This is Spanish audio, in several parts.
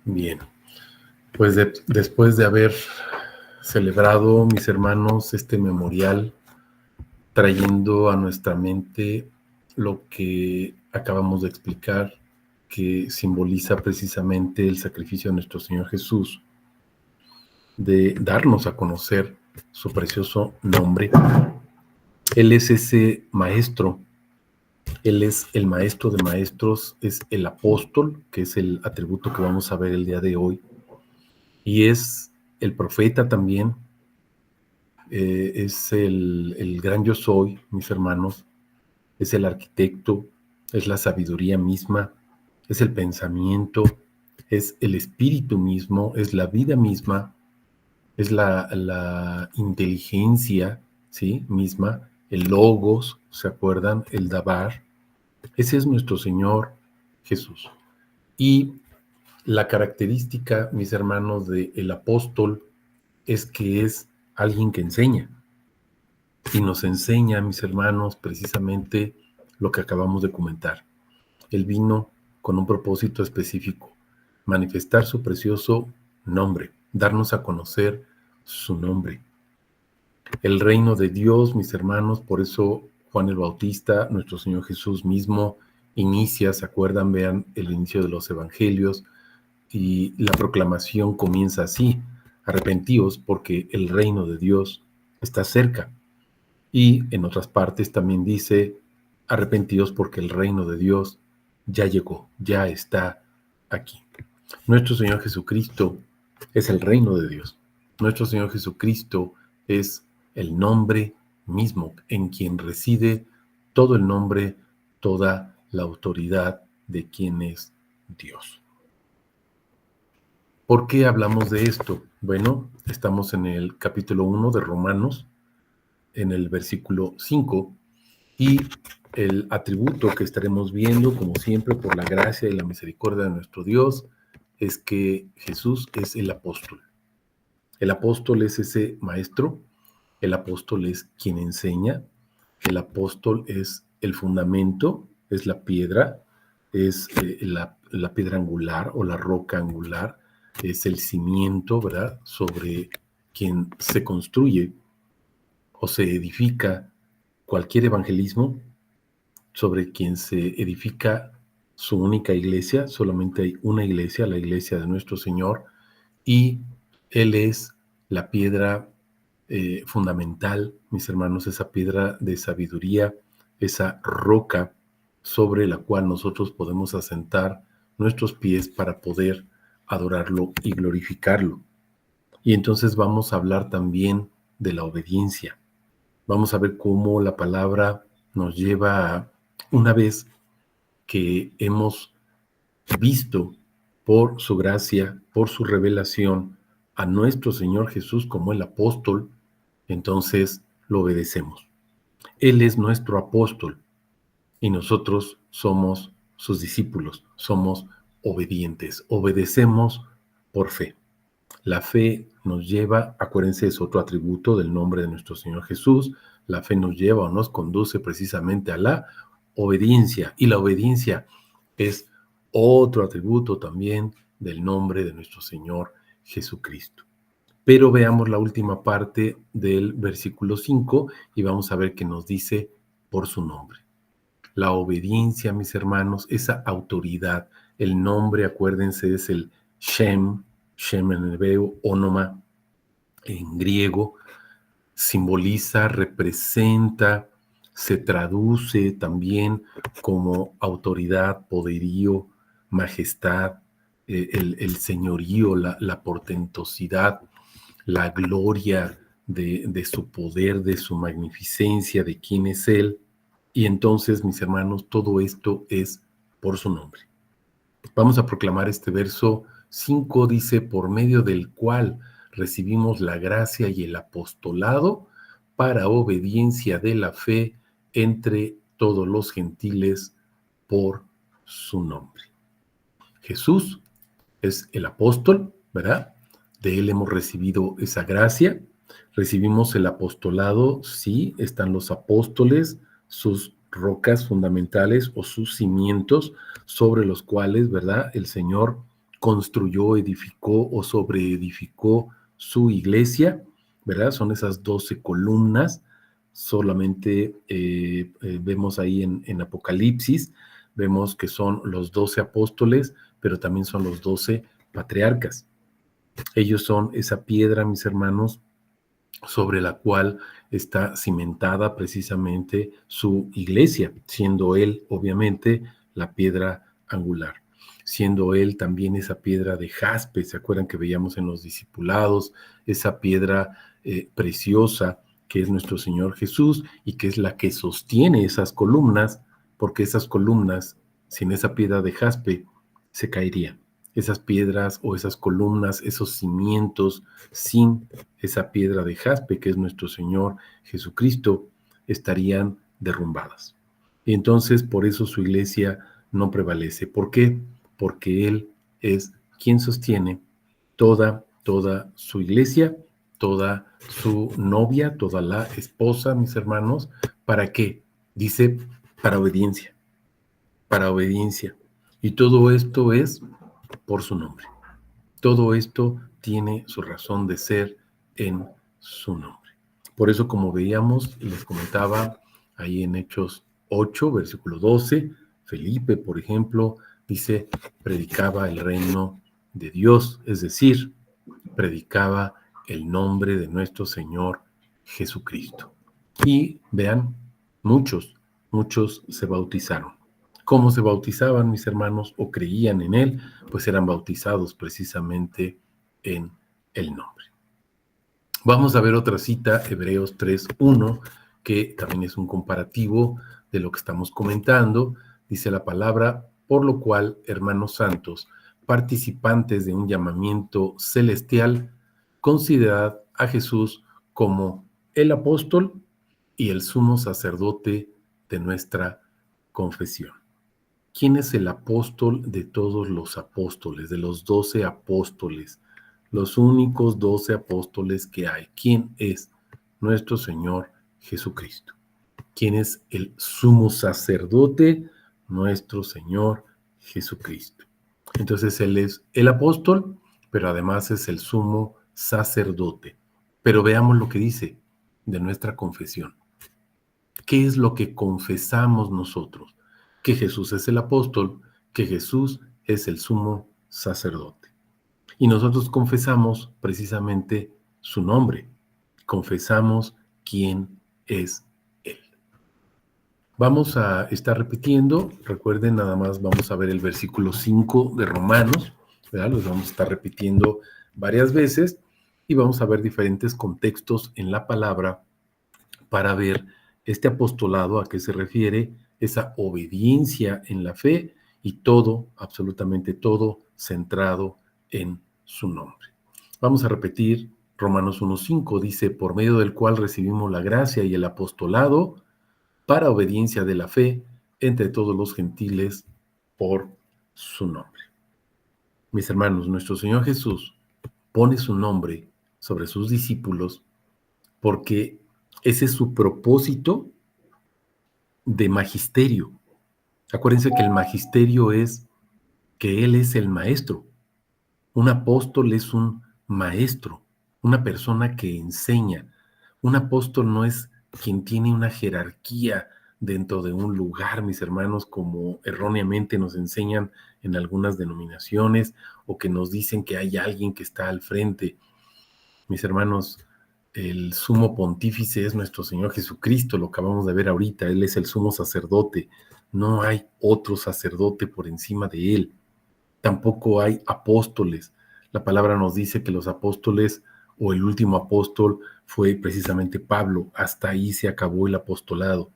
Bien, pues después de haber celebrado, mis hermanos, este memorial, trayendo a nuestra mente lo que acabamos de explicar, que simboliza precisamente el sacrificio de nuestro Señor Jesús, de darnos a conocer su precioso nombre. Él es ese maestro, Él es el maestro de maestros, es el apóstol, que es el atributo que vamos a ver el día de hoy, y es el profeta también, es el gran yo soy, mis hermanos, es el arquitecto, es la sabiduría misma, es el pensamiento, es el espíritu mismo, es la vida misma, es la inteligencia, ¿sí? Misma, el logos, ¿se acuerdan? El dabar. Ese es nuestro Señor Jesús. Y la característica, mis hermanos, del apóstol es que es alguien que enseña. Y nos enseña, mis hermanos, precisamente lo que acabamos de comentar. Él vino con un propósito específico, manifestar su precioso nombre, darnos a conocer su nombre. El reino de Dios, mis hermanos, por eso Juan el Bautista, nuestro Señor Jesús mismo, inicia, ¿se acuerdan? Vean el inicio de los evangelios y la proclamación comienza así: arrepentíos porque el reino de Dios está cerca. Y en otras partes también dice, arrepentidos porque el reino de Dios ya llegó, ya está aquí. Nuestro Señor Jesucristo es el reino de Dios. Nuestro Señor Jesucristo es el nombre mismo en quien reside todo el nombre, toda la autoridad de quien es Dios. ¿Por qué hablamos de esto? Bueno, estamos en el capítulo 1 de Romanos, en el versículo 5, y el atributo que estaremos viendo, como siempre, por la gracia y la misericordia de nuestro Dios, es que Jesús es el apóstol. El apóstol es ese maestro, el apóstol es quien enseña, el apóstol es el fundamento, es la piedra, es la piedra angular o la roca angular, es el cimiento, ¿verdad?, sobre quien se construye o se edifica cualquier evangelismo, sobre quien se edifica su única iglesia. Solamente hay una iglesia, la iglesia de nuestro Señor, y Él es la piedra fundamental, mis hermanos, esa piedra de sabiduría, esa roca sobre la cual nosotros podemos asentar nuestros pies para poder adorarlo y glorificarlo. Y entonces vamos a hablar también de la obediencia. Vamos a ver cómo la palabra nos lleva a, una vez que hemos visto por su gracia, por su revelación, a nuestro Señor Jesús como el apóstol, entonces lo obedecemos. Él es nuestro apóstol y nosotros somos sus discípulos, somos obedientes, obedecemos por fe. La fe nos lleva, acuérdense, es otro atributo del nombre de nuestro Señor Jesús, la fe nos lleva o nos conduce precisamente a la obediencia, y la obediencia es otro atributo también del nombre de nuestro Señor Jesucristo. Pero veamos la última parte del versículo 5 y vamos a ver qué nos dice por su nombre. La obediencia, mis hermanos, esa autoridad, el nombre, acuérdense, es el Shem, Shem en hebreo, Onoma en griego, simboliza, representa, se traduce también como autoridad, poderío, majestad, el señorío, la portentosidad, la gloria de su poder, de su magnificencia, de quién es Él. Y entonces, mis hermanos, todo esto es por su nombre. Vamos a proclamar este verso 5, dice, por medio del cual recibimos la gracia y el apostolado para obediencia de la fe entre todos los gentiles por su nombre. Jesús es el apóstol, ¿verdad? De él hemos recibido esa gracia. Recibimos el apostolado, sí, están los apóstoles, sus rocas fundamentales o sus cimientos sobre los cuales, ¿verdad?, el Señor construyó, edificó o sobreedificó su iglesia, ¿verdad? Son esas 12 columnas. Solamente vemos ahí en Apocalipsis, vemos que son los 12 apóstoles, pero también son los 12 patriarcas. Ellos son esa piedra, mis hermanos, sobre la cual está cimentada precisamente su iglesia, siendo él, obviamente, la piedra angular, siendo él también esa piedra de jaspe. ¿Se acuerdan que veíamos en los discipulados esa piedra preciosa que es nuestro Señor Jesús y que es la que sostiene esas columnas? Porque esas columnas, sin esa piedra de jaspe, se caerían. Esas piedras o esas columnas, esos cimientos, sin esa piedra de jaspe que es nuestro Señor Jesucristo, estarían derrumbadas. Y entonces por eso su iglesia no prevalece. ¿Por qué? Porque Él es quien sostiene toda su iglesia, toda su novia, toda la esposa, mis hermanos. ¿Para qué? Dice, para obediencia, para obediencia. Y todo esto es por su nombre. Todo esto tiene su razón de ser en su nombre. Por eso, como veíamos y les comentaba ahí en Hechos 8, versículo 12, Felipe, por ejemplo, dice, predicaba el reino de Dios, es decir, predicaba el nombre de nuestro Señor Jesucristo. Y vean, muchos se bautizaron. ¿Cómo se bautizaban, mis hermanos, o creían en Él? Pues eran bautizados precisamente en el nombre. Vamos a ver otra cita, Hebreos 3:1, que también es un comparativo de lo que estamos comentando. Dice la palabra, por lo cual, hermanos santos, participantes de un llamamiento celestial, considerad a Jesús como el apóstol y el sumo sacerdote de nuestra confesión. ¿Quién es el apóstol de todos los apóstoles, de los 12 apóstoles? Los únicos 12 apóstoles que hay. ¿Quién es? Nuestro Señor Jesucristo. ¿Quién es el sumo sacerdote? Nuestro Señor Jesucristo. Entonces Él es el apóstol, pero además es el sumo sacerdote. Pero veamos lo que dice de nuestra confesión. ¿Qué es lo que confesamos nosotros? Que Jesús es el apóstol, que Jesús es el sumo sacerdote. Y nosotros confesamos precisamente su nombre, confesamos quién es Él. Vamos a estar repitiendo, recuerden, nada más vamos a ver el versículo 5 de Romanos, ¿verdad? Los vamos a estar repitiendo varias veces y vamos a ver diferentes contextos en la palabra para ver este apostolado, a qué se refiere, esa obediencia en la fe y todo, absolutamente todo, centrado en su nombre. Vamos a repetir Romanos 1:5, dice, por medio del cual recibimos la gracia y el apostolado para obediencia de la fe entre todos los gentiles por su nombre. Mis hermanos, nuestro Señor Jesús pone su nombre sobre sus discípulos porque ese es su propósito de magisterio. Acuérdense que el magisterio es que Él es el maestro. Un apóstol es un maestro, una persona que enseña. Un apóstol no es quien tiene una jerarquía dentro de un lugar, mis hermanos, como erróneamente nos enseñan en algunas denominaciones o que nos dicen que hay alguien que está al frente. Mis hermanos, el sumo pontífice es nuestro Señor Jesucristo, lo acabamos de ver ahorita, Él es el sumo sacerdote, no hay otro sacerdote por encima de Él, tampoco hay apóstoles. La palabra nos dice que los apóstoles o el último apóstol fue precisamente Pablo, hasta ahí se acabó el apostolado.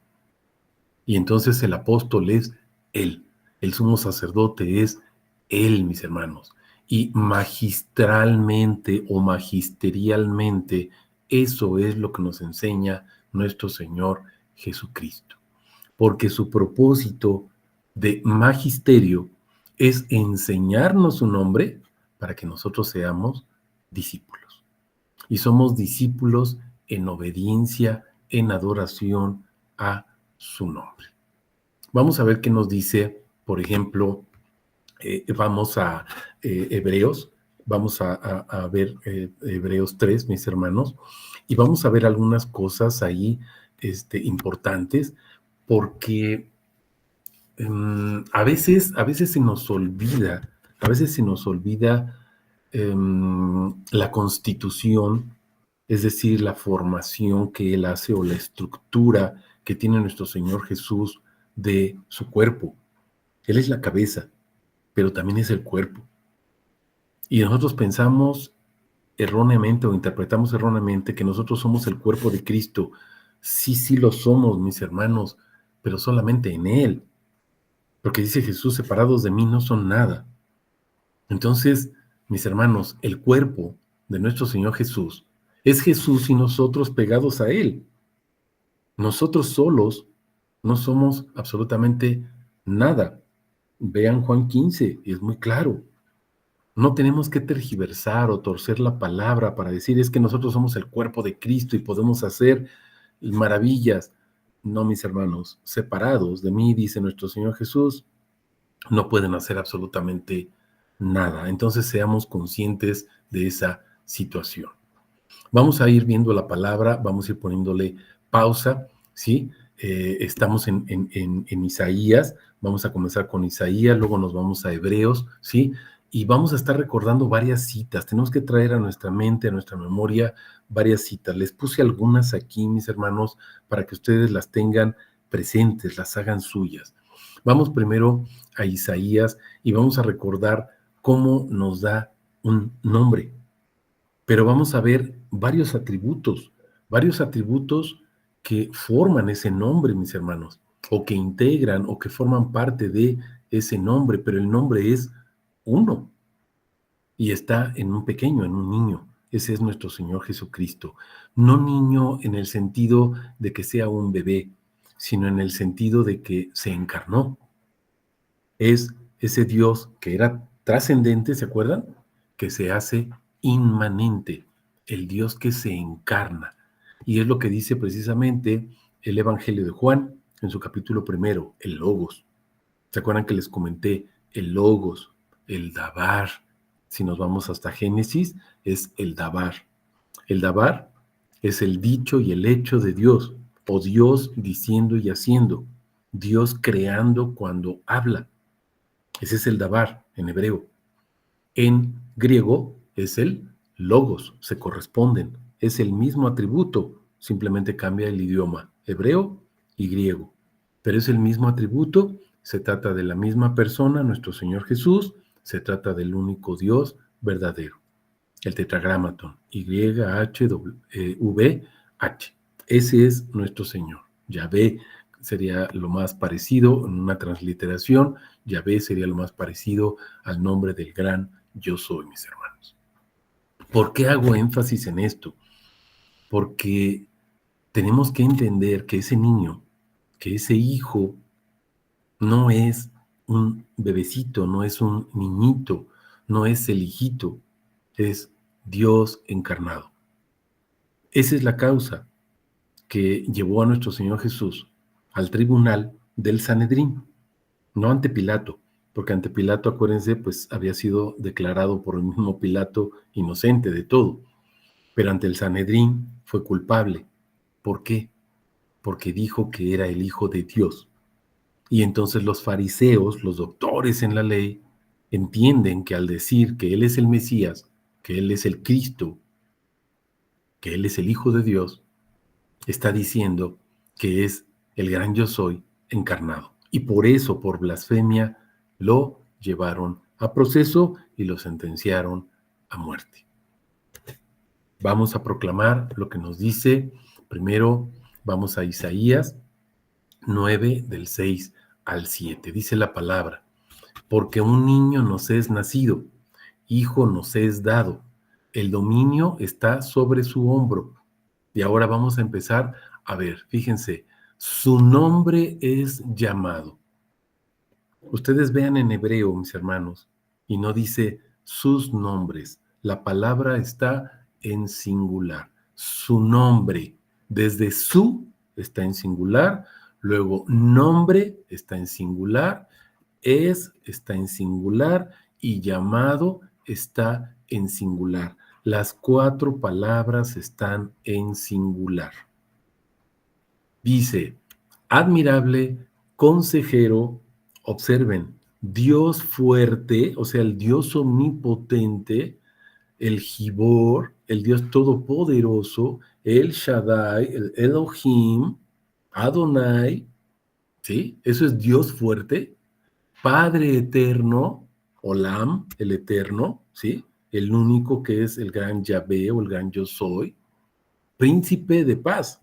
Y entonces el apóstol es Él, el sumo sacerdote es Él, mis hermanos. Y magistralmente o magisterialmente, eso es lo que nos enseña nuestro Señor Jesucristo. Porque su propósito de magisterio es enseñarnos su nombre para que nosotros seamos discípulos. Y somos discípulos en obediencia, en adoración a su nombre. Vamos a ver qué nos dice, por ejemplo, Vamos a Hebreos, vamos a ver Hebreos 3, mis hermanos, y vamos a ver algunas cosas ahí importantes, porque a veces se nos olvida la constitución, es decir, la formación que Él hace o la estructura que tiene nuestro Señor Jesús de su cuerpo. Él es la cabeza, pero también es el cuerpo. Y nosotros pensamos erróneamente o interpretamos erróneamente que nosotros somos el cuerpo de Cristo. Sí, sí lo somos, mis hermanos, pero solamente en Él. Porque dice Jesús, separados de mí no son nada. Entonces, mis hermanos, el cuerpo de nuestro Señor Jesús es Jesús y nosotros pegados a Él. Nosotros solos no somos absolutamente nada. Vean Juan 15, y es muy claro. No tenemos que tergiversar o torcer la palabra para decir es que nosotros somos el cuerpo de Cristo y podemos hacer maravillas. No, mis hermanos, separados de mí, dice nuestro Señor Jesús, no pueden hacer absolutamente nada. Entonces seamos conscientes de esa situación. Vamos a ir viendo la palabra, vamos a ir poniéndole pausa, ¿sí? Estamos en Isaías, vamos a comenzar con Isaías, luego nos vamos a Hebreos, ¿sí? Y vamos a estar recordando varias citas. Tenemos que traer a nuestra mente, a nuestra memoria, varias citas. Les puse algunas aquí, mis hermanos, para que ustedes las tengan presentes, las hagan suyas. Vamos primero a Isaías y vamos a recordar cómo nos da un nombre. Pero vamos a ver varios atributos que forman ese nombre, mis hermanos, o que integran o que forman parte de ese nombre, pero el nombre es uno y está en un pequeño, en un niño. Ese es nuestro Señor Jesucristo. No niño en el sentido de que sea un bebé, sino en el sentido de que se encarnó. Es ese Dios que era trascendente, ¿se acuerdan? Que se hace inmanente, el Dios que se encarna. Y es lo que dice precisamente el Evangelio de Juan en su capítulo primero, el Logos. ¿Se acuerdan que les comenté el Logos, el Dabar? Si nos vamos hasta Génesis, es el Dabar. El Dabar es el dicho y el hecho de Dios, o Dios diciendo y haciendo, Dios creando cuando habla. Ese es el dabar en hebreo. En griego es el logos, se corresponden. Es el mismo atributo, simplemente cambia el idioma, hebreo y griego. Pero es el mismo atributo, se trata de la misma persona, nuestro Señor Jesús, se trata del único Dios verdadero. El tetragramatón, YHWH. Ese es nuestro Señor. Yahvé sería lo más parecido en una transliteración. Yahvé sería lo más parecido al nombre del gran yo soy, mis hermanos. ¿Por qué hago énfasis en esto? Porque tenemos que entender que ese niño, que ese hijo, no es un bebecito, no es un niñito, no es el hijito, es Dios encarnado. Esa es la causa que llevó a nuestro Señor Jesús al tribunal del Sanedrín, no ante Pilato, porque ante Pilato, acuérdense, pues había sido declarado por el mismo Pilato inocente de todo, pero ante el Sanedrín fue culpable. ¿Por qué? Porque dijo que era el Hijo de Dios. Y entonces los fariseos, los doctores en la ley, entienden que al decir que Él es el Mesías, que Él es el Cristo, que Él es el Hijo de Dios, está diciendo que es el gran yo soy encarnado. Y por eso, por blasfemia, lo llevaron a proceso y lo sentenciaron a muerte. Vamos a proclamar lo que nos dice. Primero vamos a Isaías 9, del 6 al 7. Dice la palabra: porque un niño nos es nacido, hijo nos es dado, el dominio está sobre su hombro. Y ahora vamos a empezar a ver, fíjense, su nombre es llamado. Ustedes vean en hebreo, mis hermanos, y no dice sus nombres. La palabra está en singular. Su nombre, desde su está en singular, luego nombre está en singular, está en singular y llamado está en singular. Las 4 palabras están en singular. Dice, admirable, consejero, observen, Dios fuerte, o sea, el Dios omnipotente, el Gibor, el Dios todopoderoso, el Shaddai, el Elohim, Adonai, ¿sí? Eso es Dios fuerte, Padre eterno, Olam, el eterno, ¿sí? El único que es el gran Yahvé o el gran yo soy, príncipe de paz.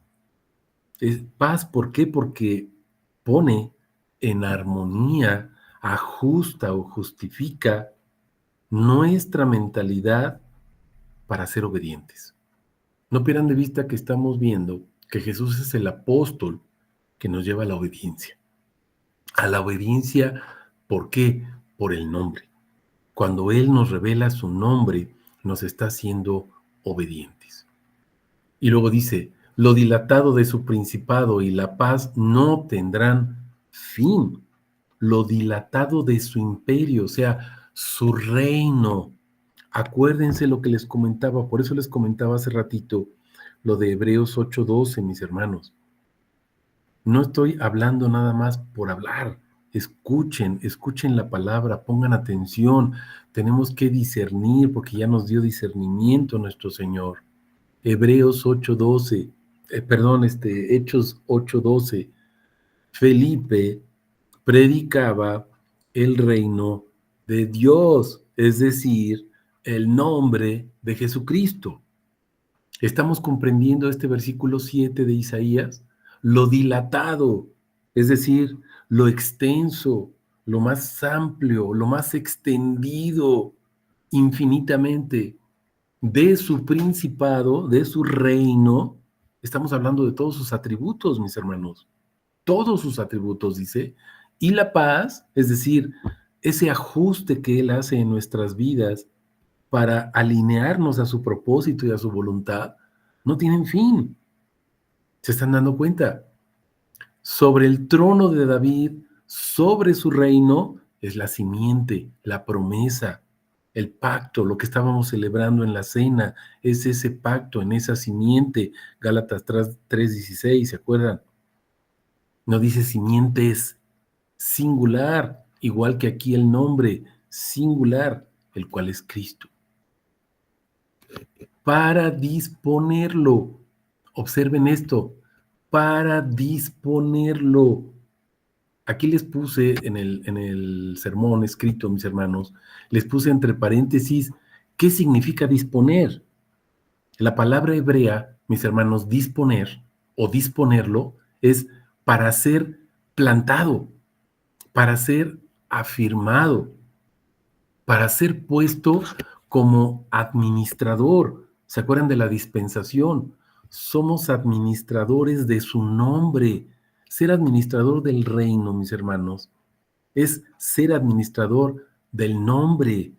Es paz, ¿por qué? Porque pone en armonía, ajusta o justifica nuestra mentalidad para ser obedientes. No pierdan de vista que estamos viendo que Jesús es el apóstol que nos lleva a la obediencia. A la obediencia, ¿por qué? Por el nombre. Cuando Él nos revela su nombre, nos está haciendo obedientes. Y luego dice, lo dilatado de su principado y la paz no tendrán fin. Lo dilatado de su imperio, o sea, su reino. Acuérdense lo que les comentaba, por eso les comentaba hace ratito lo de Hebreos 8:12, mis hermanos. No estoy hablando nada más por hablar. Escuchen la palabra, pongan atención. Tenemos que discernir porque ya nos dio discernimiento nuestro Señor. Hebreos 8:12, Hechos 8:12. Felipe predicaba el reino de Dios, es decir, el nombre de Jesucristo. Estamos comprendiendo este versículo 7 de Isaías, lo dilatado, es decir, lo extenso, lo más amplio, lo más extendido infinitamente de su principado, de su reino. Estamos hablando de todos sus atributos, mis hermanos, todos sus atributos, dice, y la paz, es decir, ese ajuste que Él hace en nuestras vidas para alinearnos a su propósito y a su voluntad, no tienen fin. ¿Se están dando cuenta? Sobre el trono de David, sobre su reino, es la simiente, la promesa, el pacto, lo que estábamos celebrando en la cena, es ese pacto, en esa simiente. Gálatas 3:16, ¿se acuerdan? No dice simientes, singular, igual que aquí el nombre, singular, el cual es Cristo. Para disponerlo, observen esto, para disponerlo. Aquí les puse en el sermón escrito, mis hermanos, les puse entre paréntesis, ¿qué significa disponer? La palabra hebrea, mis hermanos, disponer o disponerlo es para ser plantado, para ser afirmado, para ser puesto como administrador. ¿Se acuerdan de la dispensación? Somos administradores de su nombre. Ser administrador del reino, mis hermanos, es ser administrador del nombre.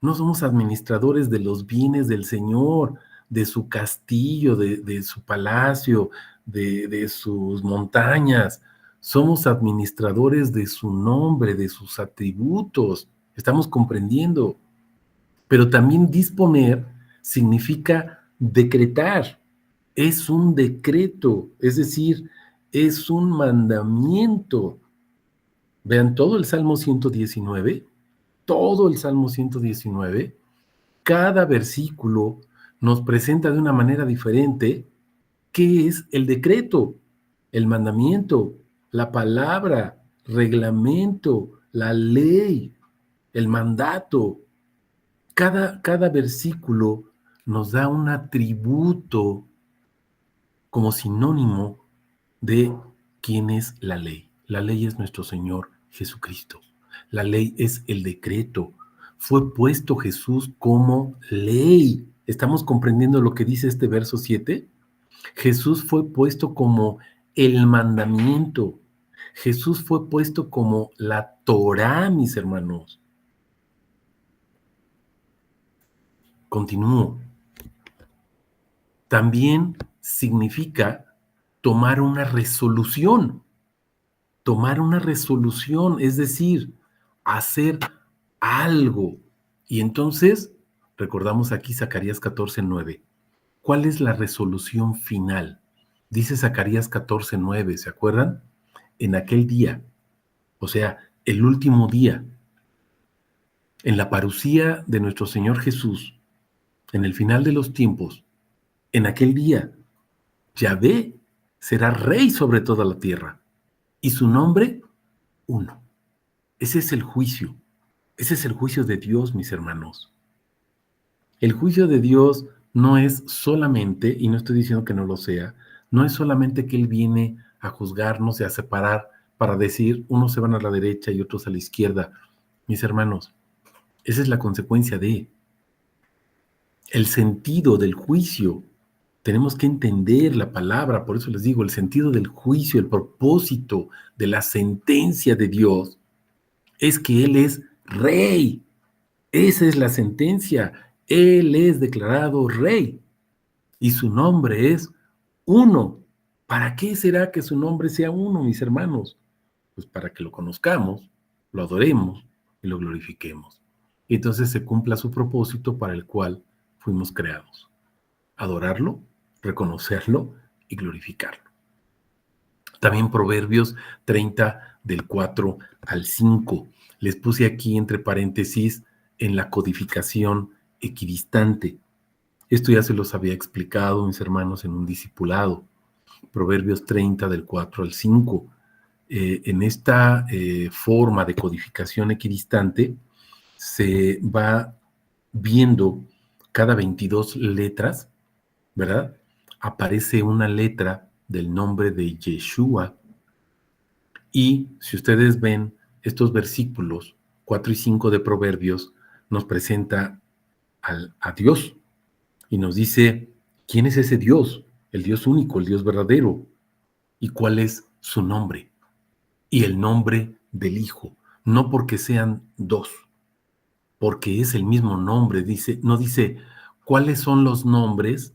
No somos administradores de los bienes del Señor, de su castillo, de su palacio, de sus montañas. Somos administradores de su nombre, de sus atributos. Estamos comprendiendo. Pero también disponer significa decretar. Es un decreto, es decir, es un mandamiento. Vean todo el Salmo 119, todo el Salmo 119, cada versículo nos presenta de una manera diferente qué es el decreto, el mandamiento, la palabra, reglamento, la ley, el mandato. Cada versículo nos da un atributo como sinónimo de quién es la ley. La ley es nuestro Señor Jesucristo. La ley es el decreto. Fue puesto Jesús como ley. ¿Estamos comprendiendo lo que dice este verso 7? Jesús fue puesto como el mandamiento. Jesús fue puesto como la Torá, mis hermanos. Continúo. También significa tomar una resolución, es decir, hacer algo. Y entonces, recordamos aquí Zacarías 14:9. ¿Cuál es la resolución final? Dice Zacarías 14:9, ¿se acuerdan? En aquel día, o sea, el último día, en la parucía de nuestro Señor Jesús, en el final de los tiempos, en aquel día, Yahvé será rey sobre toda la tierra y su nombre, uno. Ese es el juicio. Ese es el juicio de Dios, mis hermanos. El juicio de Dios no es solamente, y no estoy diciendo que no lo sea, no es solamente que Él viene a juzgarnos y a separar para decir unos se van a la derecha y otros a la izquierda. Mis hermanos, esa es la consecuencia de el sentido del juicio. Tenemos que entender la palabra, por eso les digo, el sentido del juicio, el propósito de la sentencia de Dios es que Él es rey. Esa es la sentencia. Él es declarado rey y su nombre es uno. ¿Para qué será que su nombre sea uno, mis hermanos? Pues para que lo conozcamos, lo adoremos y lo glorifiquemos. Y entonces se cumpla su propósito para el cual fuimos creados. Adorarlo, reconocerlo y glorificarlo. También Proverbios 30 del 4 al 5. Les puse aquí entre paréntesis en la codificación equidistante. Esto ya se los había explicado, mis hermanos, en un discipulado. Proverbios 30 del 4 al 5. En esta forma de codificación equidistante se va viendo cada 22 letras, ¿verdad? Aparece una letra del nombre de Yeshua. Y si ustedes ven estos versículos 4 y 5 de Proverbios, nos presenta a Dios y nos dice, ¿quién es ese Dios? El Dios único, el Dios verdadero. ¿Y cuál es su nombre? Y el nombre del Hijo. No porque sean dos, porque es el mismo nombre. Dice, no dice cuáles son los nombres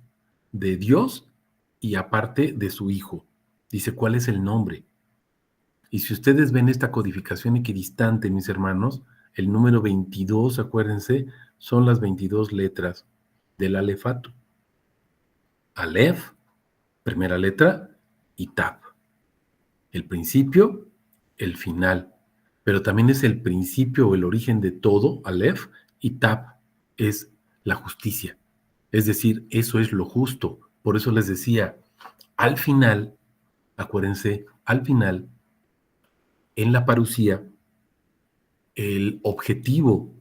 de Dios y aparte de su Hijo. Dice cuál es el nombre. Y si ustedes ven esta codificación equidistante, mis hermanos, el número 22, acuérdense, son las 22 letras del alefato. Aleph, primera letra, y Tab. El principio, el final. Pero también es el principio o el origen de todo, Aleph, y Tab es la justicia. Es decir, eso es lo justo. Por eso les decía, al final, acuérdense, al final, en la parucía, el objetivo,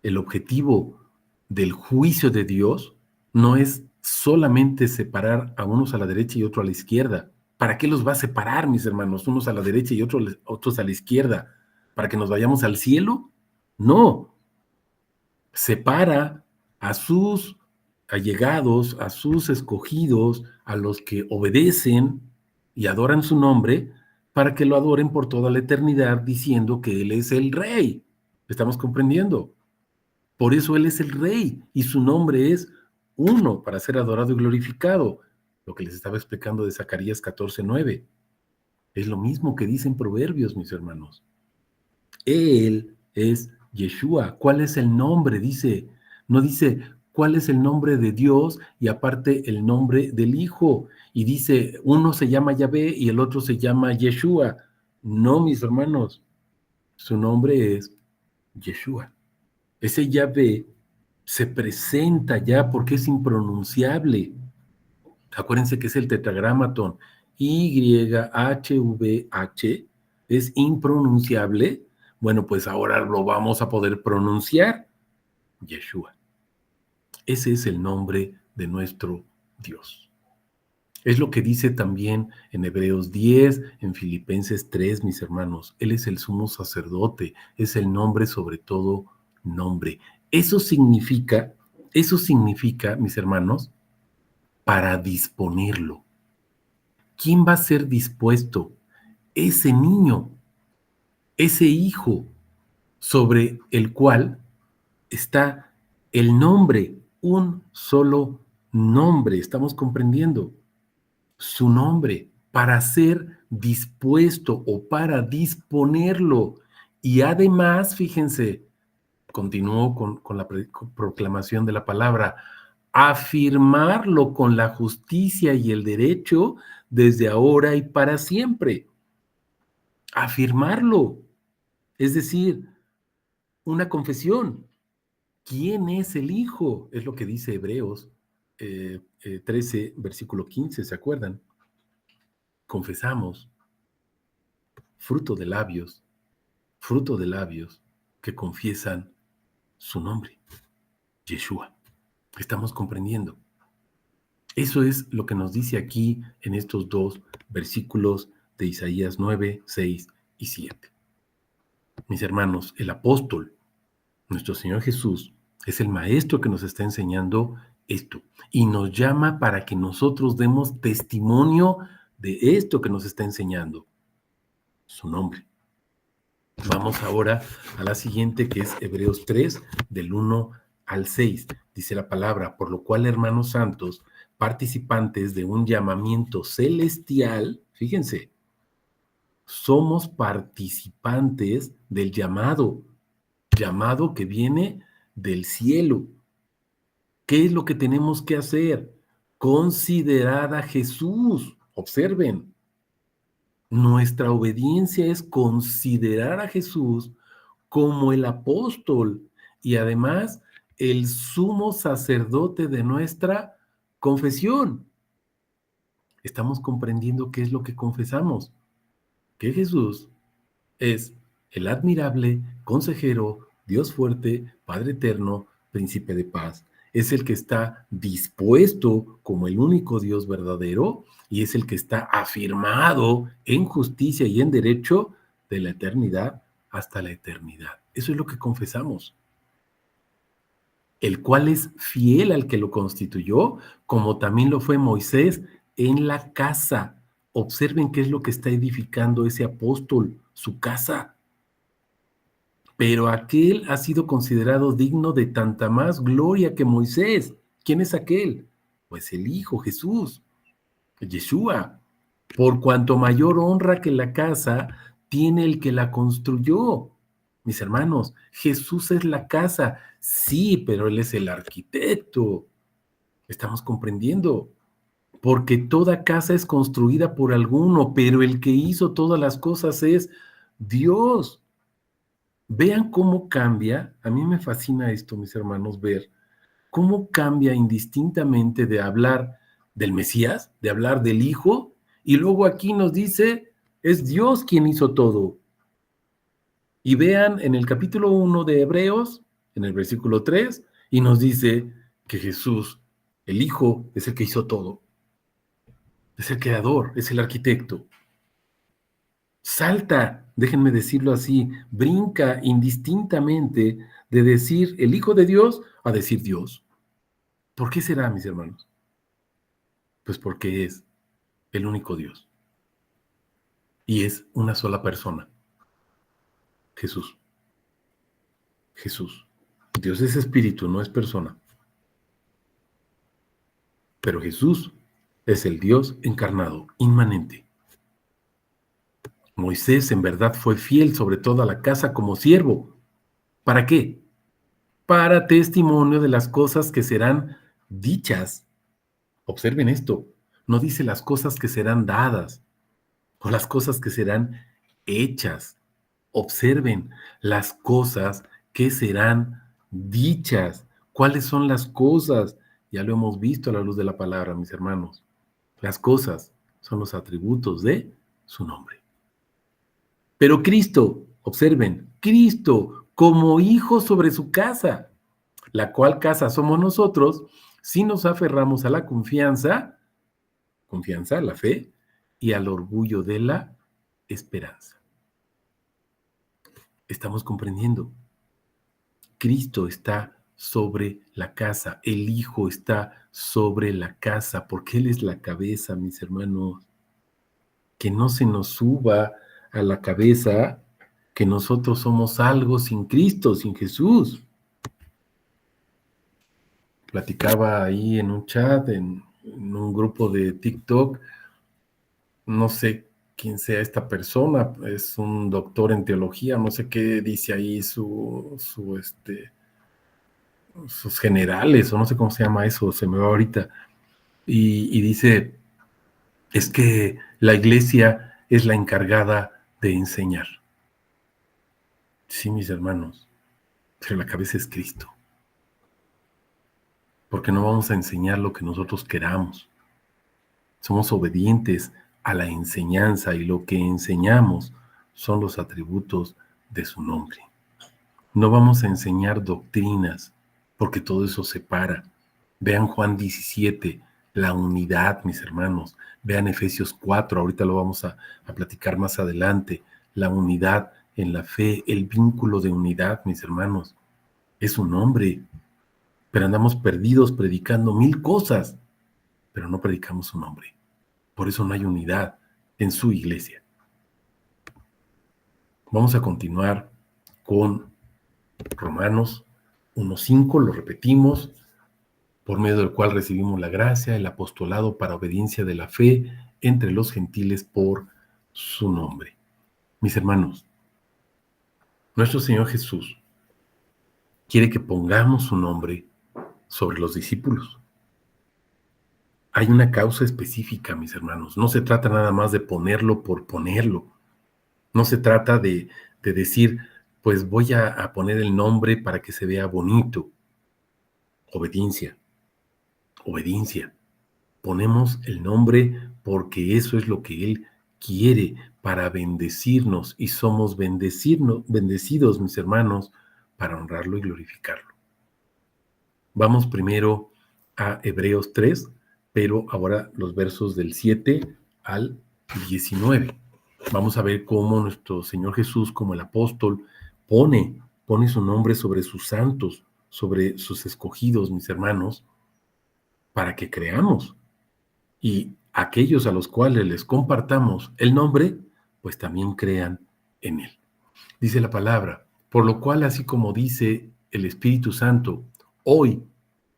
el objetivo del juicio de Dios no es solamente separar a unos a la derecha y otros a la izquierda. ¿Para qué los va a separar, mis hermanos? Unos a la derecha y otros a la izquierda. ¿Para que nos vayamos al cielo? No. Separa a sus allegados, a sus escogidos, a los que obedecen y adoran su nombre, para que lo adoren por toda la eternidad diciendo que Él es el Rey. ¿Estamos comprendiendo? Por eso Él es el Rey y su nombre es uno para ser adorado y glorificado. Lo que les estaba explicando de Zacarías 14:9. Es lo mismo que dicen Proverbios, mis hermanos. Él es Yeshua. ¿Cuál es el nombre? Dice, no dice cuál es el nombre de Dios y aparte el nombre del Hijo. Y dice, uno se llama Yahvé y el otro se llama Yeshua. No, mis hermanos, su nombre es Yeshua. Ese Yahvé se presenta ya porque es impronunciable. Acuérdense que es el tetragramatón YHVH, es impronunciable. Bueno, pues ahora lo vamos a poder pronunciar. Yeshua. Ese es el nombre de nuestro Dios. Es lo que dice también en Hebreos 10, en Filipenses 3, mis hermanos. Él es el sumo sacerdote, es el nombre sobre todo nombre. Eso significa, mis hermanos, para disponerlo. ¿Quién va a ser dispuesto? Ese niño, ese hijo sobre el cual está el nombre, un solo nombre. ¿Estamos comprendiendo? Su nombre para ser dispuesto o para disponerlo. Y además, fíjense, continuó con la proclamación de la palabra, afirmarlo con la justicia y el derecho desde ahora y para siempre. Afirmarlo, es decir, una confesión. ¿Quién es el Hijo? Es lo que dice Hebreos 13, versículo 15, ¿se acuerdan? Confesamos, fruto fruto de labios que confiesan su nombre, Yeshua. Estamos comprendiendo. Eso es lo que nos dice aquí en estos dos versículos de Isaías 9, 6 y 7. Mis hermanos, el apóstol, nuestro Señor Jesús, es el maestro que nos está enseñando esto y nos llama para que nosotros demos testimonio de esto que nos está enseñando, su nombre. Vamos ahora a la siguiente, que es Hebreos 3, del 1 al 6. Dice la palabra, por lo cual, hermanos santos, participantes de un llamamiento celestial, fíjense, somos participantes del llamado que viene del cielo. ¿Qué es lo que tenemos que hacer? Considerar a Jesús. Observen, nuestra obediencia es considerar a Jesús como el apóstol y además el sumo sacerdote de nuestra confesión. Estamos comprendiendo qué es lo que confesamos, que Jesús es el admirable consejero, Dios fuerte, Padre eterno, príncipe de paz. Es el que está dispuesto como el único Dios verdadero y es el que está afirmado en justicia y en derecho de la eternidad hasta la eternidad. Eso es lo que confesamos. El cual es fiel al que lo constituyó, como también lo fue Moisés en la casa. Observen qué es lo que está edificando ese apóstol, su casa. Pero aquel ha sido considerado digno de tanta más gloria que Moisés. ¿Quién es aquel? Pues el Hijo, Jesús, Yeshua. Por cuanto mayor honra que la casa tiene el que la construyó. Mis hermanos, Jesús es la casa, sí, pero Él es el arquitecto. Estamos comprendiendo. Porque toda casa es construida por alguno, pero el que hizo todas las cosas es Dios. Vean cómo cambia, a mí me fascina esto, mis hermanos, ver cómo cambia indistintamente de hablar del Mesías, de hablar del Hijo, y luego aquí nos dice, es Dios quien hizo todo. Y vean en el capítulo 1 de Hebreos, en el versículo 3, y nos dice que Jesús, el Hijo, es el que hizo todo. Es el creador, es el arquitecto. Salta, déjenme decirlo así, brinca indistintamente de decir el Hijo de Dios a decir Dios. ¿Por qué será, mis hermanos? Pues porque es el único Dios. Y es una sola persona, Jesús. Jesús. Dios es espíritu, no es persona. Pero Jesús es el Dios encarnado, inmanente. Moisés en verdad fue fiel sobre toda la casa como siervo. ¿Para qué? Para testimonio de las cosas que serán dichas. Observen esto, no dice las cosas que serán dadas o las cosas que serán hechas. Observen las cosas que serán dichas. ¿Cuáles son las cosas? Ya lo hemos visto a la luz de la palabra, mis hermanos. Las cosas son los atributos de su nombre. Pero Cristo, observen, Cristo como hijo sobre su casa, la cual casa somos nosotros, si nos aferramos a la confianza, a la fe y al orgullo de la esperanza. Estamos comprendiendo. Cristo está sobre la casa, el Hijo está sobre la casa, porque Él es la cabeza, mis hermanos. Que no se nos suba a la cabeza que nosotros somos algo sin Cristo, sin Jesús. Platicaba ahí en un chat, en un grupo de TikTok, no sé quién sea esta persona, es un doctor en teología, no sé qué dice ahí sus generales, o no sé cómo se llama eso, se me va ahorita, y dice, es que la iglesia es la encargada de enseñar. Sí, mis hermanos, pero la cabeza es Cristo, porque no vamos a enseñar lo que nosotros queramos. Somos obedientes a la enseñanza y lo que enseñamos son los atributos de su nombre. No vamos a enseñar doctrinas, porque todo eso separa. Vean Juan 17, la unidad, mis hermanos. Vean Efesios 4, ahorita lo vamos a platicar más adelante. La unidad en la fe, el vínculo de unidad, mis hermanos. Es un nombre, pero andamos perdidos predicando mil cosas, pero no predicamos su nombre. Por eso no hay unidad en su iglesia. Vamos a continuar con Romanos 1:5, lo repetimos, por medio del cual recibimos la gracia, el apostolado para obediencia de la fe entre los gentiles por su nombre. Mis hermanos, nuestro Señor Jesús quiere que pongamos su nombre sobre los discípulos. Hay una causa específica, mis hermanos. No se trata nada más de ponerlo por ponerlo. No se trata de decir, pues voy a poner el nombre para que se vea bonito. Obediencia, obediencia. Ponemos el nombre porque eso es lo que Él quiere para bendecirnos y somos bendecidos, mis hermanos, para honrarlo y glorificarlo. Vamos primero a Hebreos 3, pero ahora los versos del 7 al 19. Vamos a ver cómo nuestro Señor Jesús, como el apóstol, pone su nombre sobre sus santos, sobre sus escogidos, mis hermanos, para que creamos. Y aquellos a los cuales les compartamos el nombre, pues también crean en él. Dice la palabra, por lo cual, así como dice el Espíritu Santo, hoy,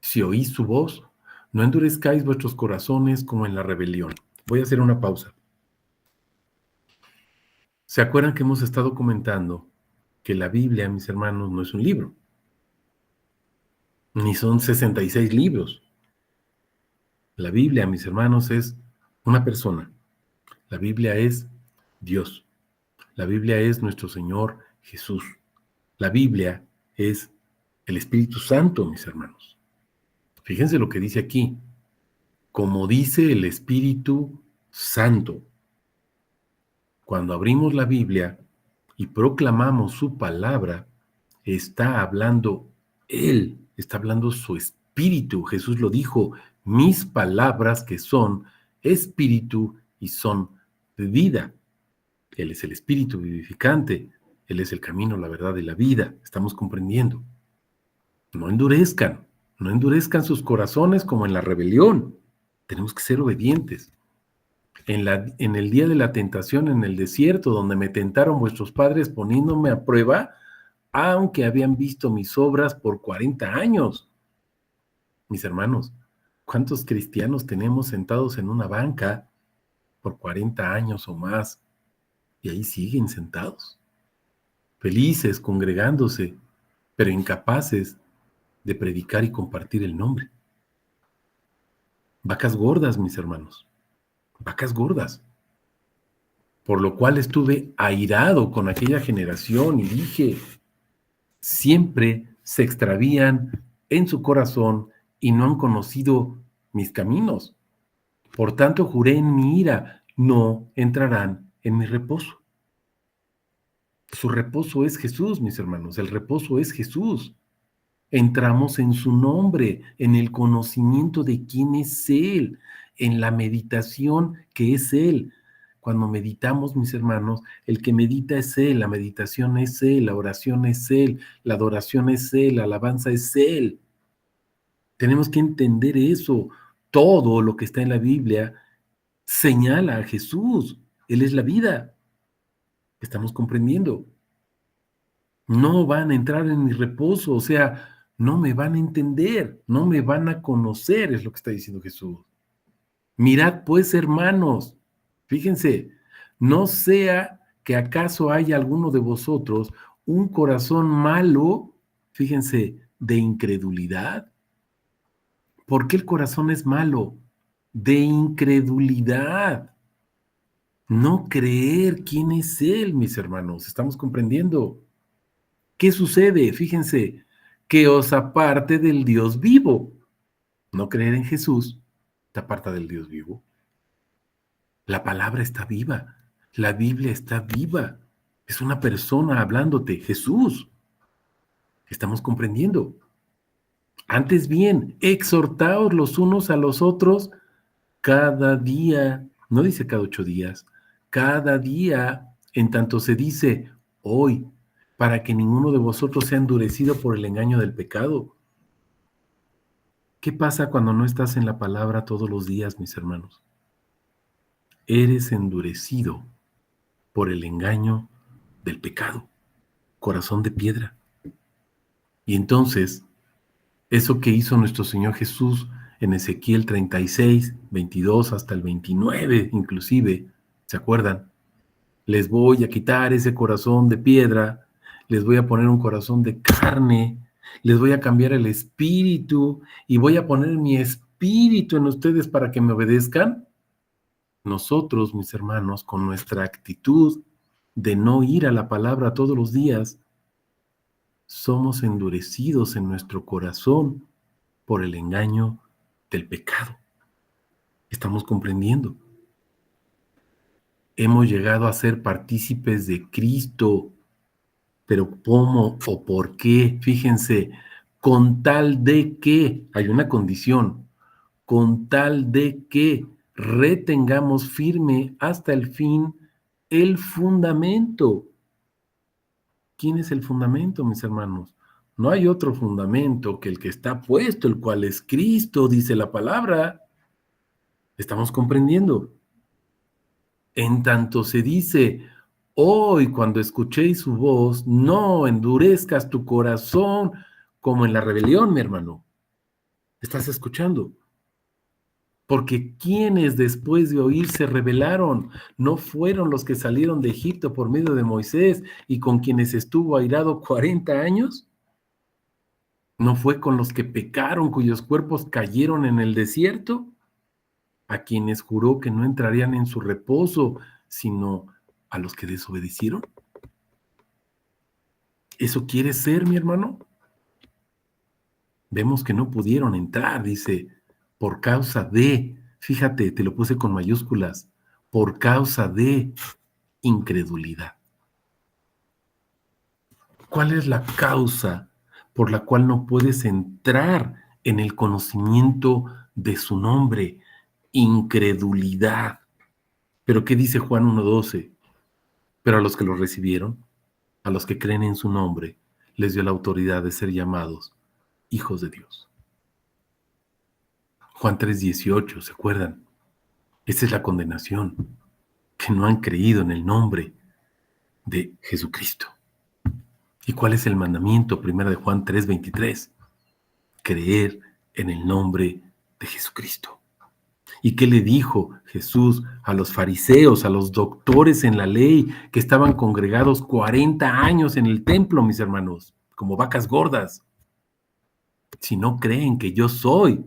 si oís su voz, no endurezcáis vuestros corazones como en la rebelión. Voy a hacer una pausa. ¿Se acuerdan que hemos estado comentando que la Biblia, mis hermanos, no es un libro? Ni son 66 libros. La Biblia, mis hermanos, es una persona. La Biblia es Dios. La Biblia es nuestro Señor Jesús. La Biblia es el Espíritu Santo, mis hermanos. Fíjense lo que dice aquí. Como dice el Espíritu Santo. Cuando abrimos la Biblia y proclamamos su palabra, está hablando Él, está hablando su Espíritu. Jesús lo dijo, mis palabras que son Espíritu y son vida. Él es el Espíritu vivificante, Él es el camino, la verdad y la vida. Estamos comprendiendo. No endurezcan sus corazones como en la rebelión. Tenemos que ser obedientes. En el día de la tentación en el desierto, donde me tentaron vuestros padres poniéndome a prueba, aunque habían visto mis obras por 40 años. Mis hermanos, ¿cuántos cristianos tenemos sentados en una banca por 40 años o más? Y ahí siguen sentados, felices, congregándose, pero incapaces de predicar y compartir el nombre. Vacas gordas, mis hermanos, vacas gordas. Por lo cual estuve airado con aquella generación y dije, siempre se extravían en su corazón y no han conocido mis caminos. Por tanto, juré en mi ira, no entrarán en mi reposo. Su reposo es Jesús, mis hermanos, el reposo es Jesús. Entramos en su nombre, en el conocimiento de quién es Él, en la meditación que es Él. Cuando meditamos, mis hermanos, el que medita es Él, la meditación es Él, la oración es Él, la adoración es Él, la alabanza es Él. Tenemos que entender eso. Todo lo que está en la Biblia señala a Jesús. Él es la vida. Estamos comprendiendo. No van a entrar en mi reposo, o sea, no me van a entender, no me van a conocer, es lo que está diciendo Jesús. Mirad pues, hermanos, fíjense, No sea que acaso haya alguno de vosotros un corazón malo, fíjense, de incredulidad. ¿Por qué el corazón es malo? De incredulidad. No creer quién es Él, mis hermanos. Estamos comprendiendo. ¿Qué sucede? Fíjense, que os aparte del Dios vivo. No creer en Jesús te aparta del Dios vivo. La palabra está viva. La Biblia está viva. Es una persona hablándote, Jesús. Estamos comprendiendo. Antes bien, exhortaos los unos a los otros cada día, no dice cada 8 días, cada día, en tanto se dice hoy, para que ninguno de vosotros sea endurecido por el engaño del pecado. ¿Qué pasa cuando no estás en la palabra todos los días, mis hermanos? Eres endurecido por el engaño del pecado, corazón de piedra. Y entonces, eso que hizo nuestro Señor Jesús en Ezequiel 36, 22 hasta el 29 inclusive, ¿se acuerdan? Les voy a quitar ese corazón de piedra, les voy a poner un corazón de carne, les voy a cambiar el espíritu y voy a poner mi espíritu en ustedes para que me obedezcan. Nosotros, mis hermanos, con nuestra actitud de no ir a la palabra todos los días, somos endurecidos en nuestro corazón por el engaño del pecado. Estamos comprendiendo. Hemos llegado a ser partícipes de Cristo, pero ¿cómo o por qué? Fíjense, con tal de que, hay una condición, con tal de que retengamos firme hasta el fin el fundamento. ¿Quién es el fundamento, mis hermanos? No hay otro fundamento que el que está puesto, el cual es Cristo, dice la palabra. ¿Estamos comprendiendo? En tanto se dice, hoy cuando escuchéis su voz, no endurezcas tu corazón como en la rebelión, mi hermano. ¿Estás escuchando? Porque quienes después de oír se rebelaron, no fueron los que salieron de Egipto por medio de Moisés y con quienes estuvo airado 40 años. ¿No fue con los que pecaron, cuyos cuerpos cayeron en el desierto? A quienes juró que no entrarían en su reposo, sino a los que desobedecieron. ¿Eso quiere ser, mi hermano? Vemos que no pudieron entrar, dice, por causa de, fíjate, te lo puse con mayúsculas, por causa de incredulidad. ¿Cuál es la causa por la cual no puedes entrar en el conocimiento de su nombre? Incredulidad. ¿Pero qué dice Juan 1:12? Pero a los que lo recibieron, a los que creen en su nombre, les dio la autoridad de ser llamados hijos de Dios. Juan 3:18, ¿se acuerdan? Esa es la condenación, que no han creído en el nombre de Jesucristo. ¿Y cuál es el mandamiento? Primera de Juan 3:23. Creer en el nombre de Jesucristo. ¿Y qué le dijo Jesús a los fariseos, a los doctores en la ley que estaban congregados 40 años en el templo, mis hermanos, como vacas gordas? Si no creen que yo soy,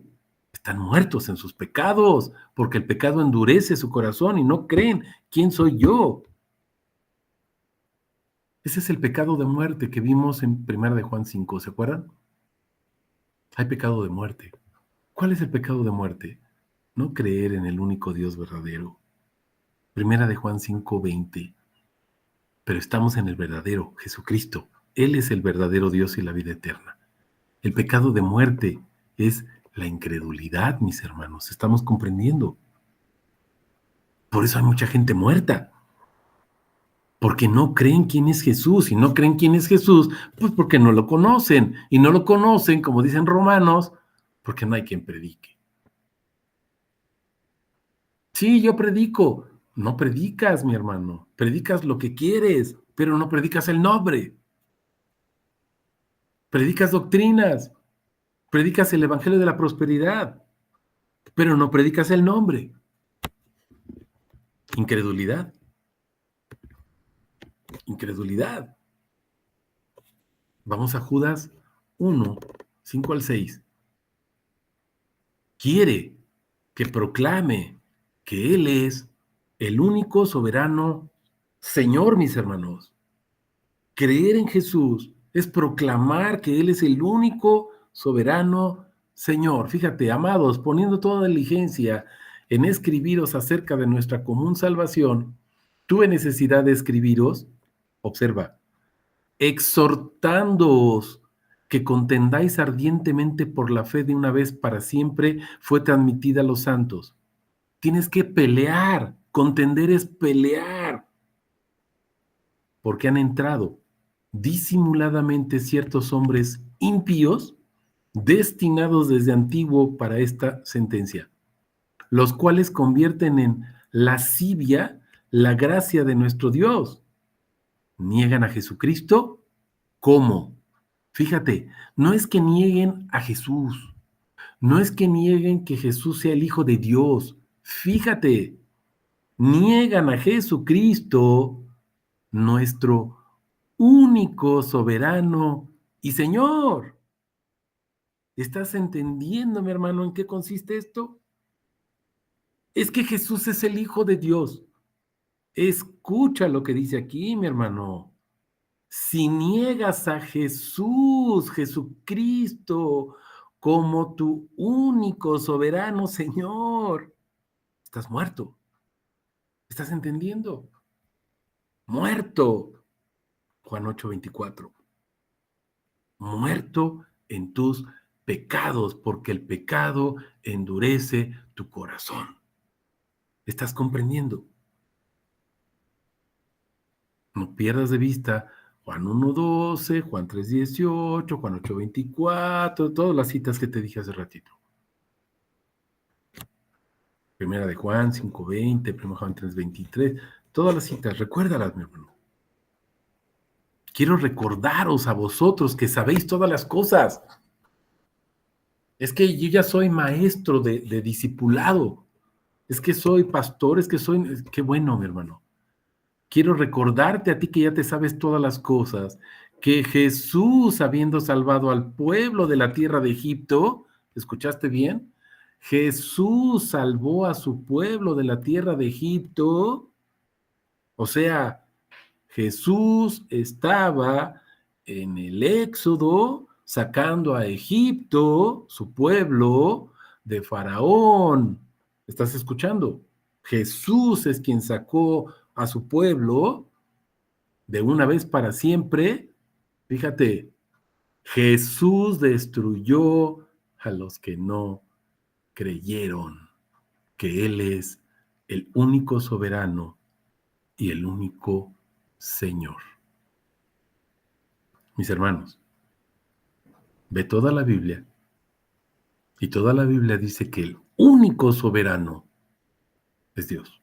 están muertos en sus pecados, porque el pecado endurece su corazón y no creen quién soy yo. Ese es el pecado de muerte que vimos en 1 de Juan 5, ¿se acuerdan? Hay pecado de muerte. ¿Cuál es el pecado de muerte? No creer en el único Dios verdadero. 1 de Juan 5:20. Pero estamos en el verdadero, Jesucristo. Él es el verdadero Dios y la vida eterna. El pecado de muerte es la incredulidad, mis hermanos. Estamos comprendiendo. Por eso hay mucha gente muerta. Porque no creen quién es Jesús. Y no creen quién es Jesús, pues porque no lo conocen. Y no lo conocen, como dicen Romanos, porque no hay quien predique. Sí, yo predico. No predicas, mi hermano. Predicas lo que quieres, pero no predicas el nombre. Predicas doctrinas. Predicas el evangelio de la prosperidad, pero no predicas el nombre. Incredulidad. Incredulidad. Vamos a Judas 1, 5 al 6. Quiere que proclame que Él es el único soberano Señor, mis hermanos. Creer en Jesús es proclamar que Él es el único soberano Señor. Fíjate, amados, poniendo toda diligencia en escribiros acerca de nuestra común salvación, tuve necesidad de escribiros, observa, exhortándoos que contendáis ardientemente por la fe de una vez para siempre fue transmitida a los santos. Tienes que pelear, contender es pelear, porque han entrado disimuladamente ciertos hombres impíos, destinados desde antiguo para esta sentencia, los cuales convierten en lascivia la gracia de nuestro Dios. Niegan a Jesucristo. ¿Cómo? Fíjate, no es que nieguen a Jesús, no es que nieguen que Jesús sea el Hijo de Dios. Fíjate, niegan a Jesucristo, nuestro único soberano y Señor. ¿Estás entendiendo, mi hermano, en qué consiste esto? Es que Jesús es el Hijo de Dios. Escucha lo que dice aquí, mi hermano. Si niegas a Jesús, Jesucristo, como tu único soberano Señor, estás muerto. ¿Estás entendiendo? Muerto. Juan 8:24. Muerto en tus pecados, porque el pecado endurece tu corazón. ¿Estás comprendiendo? No pierdas de vista Juan 1:12, Juan 3:18, Juan 8:24, todas las citas que te dije hace ratito. Primera de Juan 5:20, Primera Juan 3:23, todas las citas, recuérdalas, mi hermano. Quiero recordaros a vosotros que sabéis todas las cosas. Es que yo ya soy maestro de discipulado. Es que soy pastor, qué bueno, mi hermano. Quiero recordarte a ti que ya te sabes todas las cosas, que Jesús, habiendo salvado al pueblo de la tierra de Egipto, ¿escuchaste bien? Jesús salvó a su pueblo de la tierra de Egipto. O sea, Jesús estaba en el Éxodo sacando a Egipto, su pueblo, de Faraón. ¿Estás escuchando? Jesús es quien sacó a su pueblo de una vez para siempre. Fíjate, Jesús destruyó a los que no creyeron que Él es el único soberano y el único Señor. Mis hermanos, ve toda la Biblia y toda la Biblia dice que el único soberano es Dios.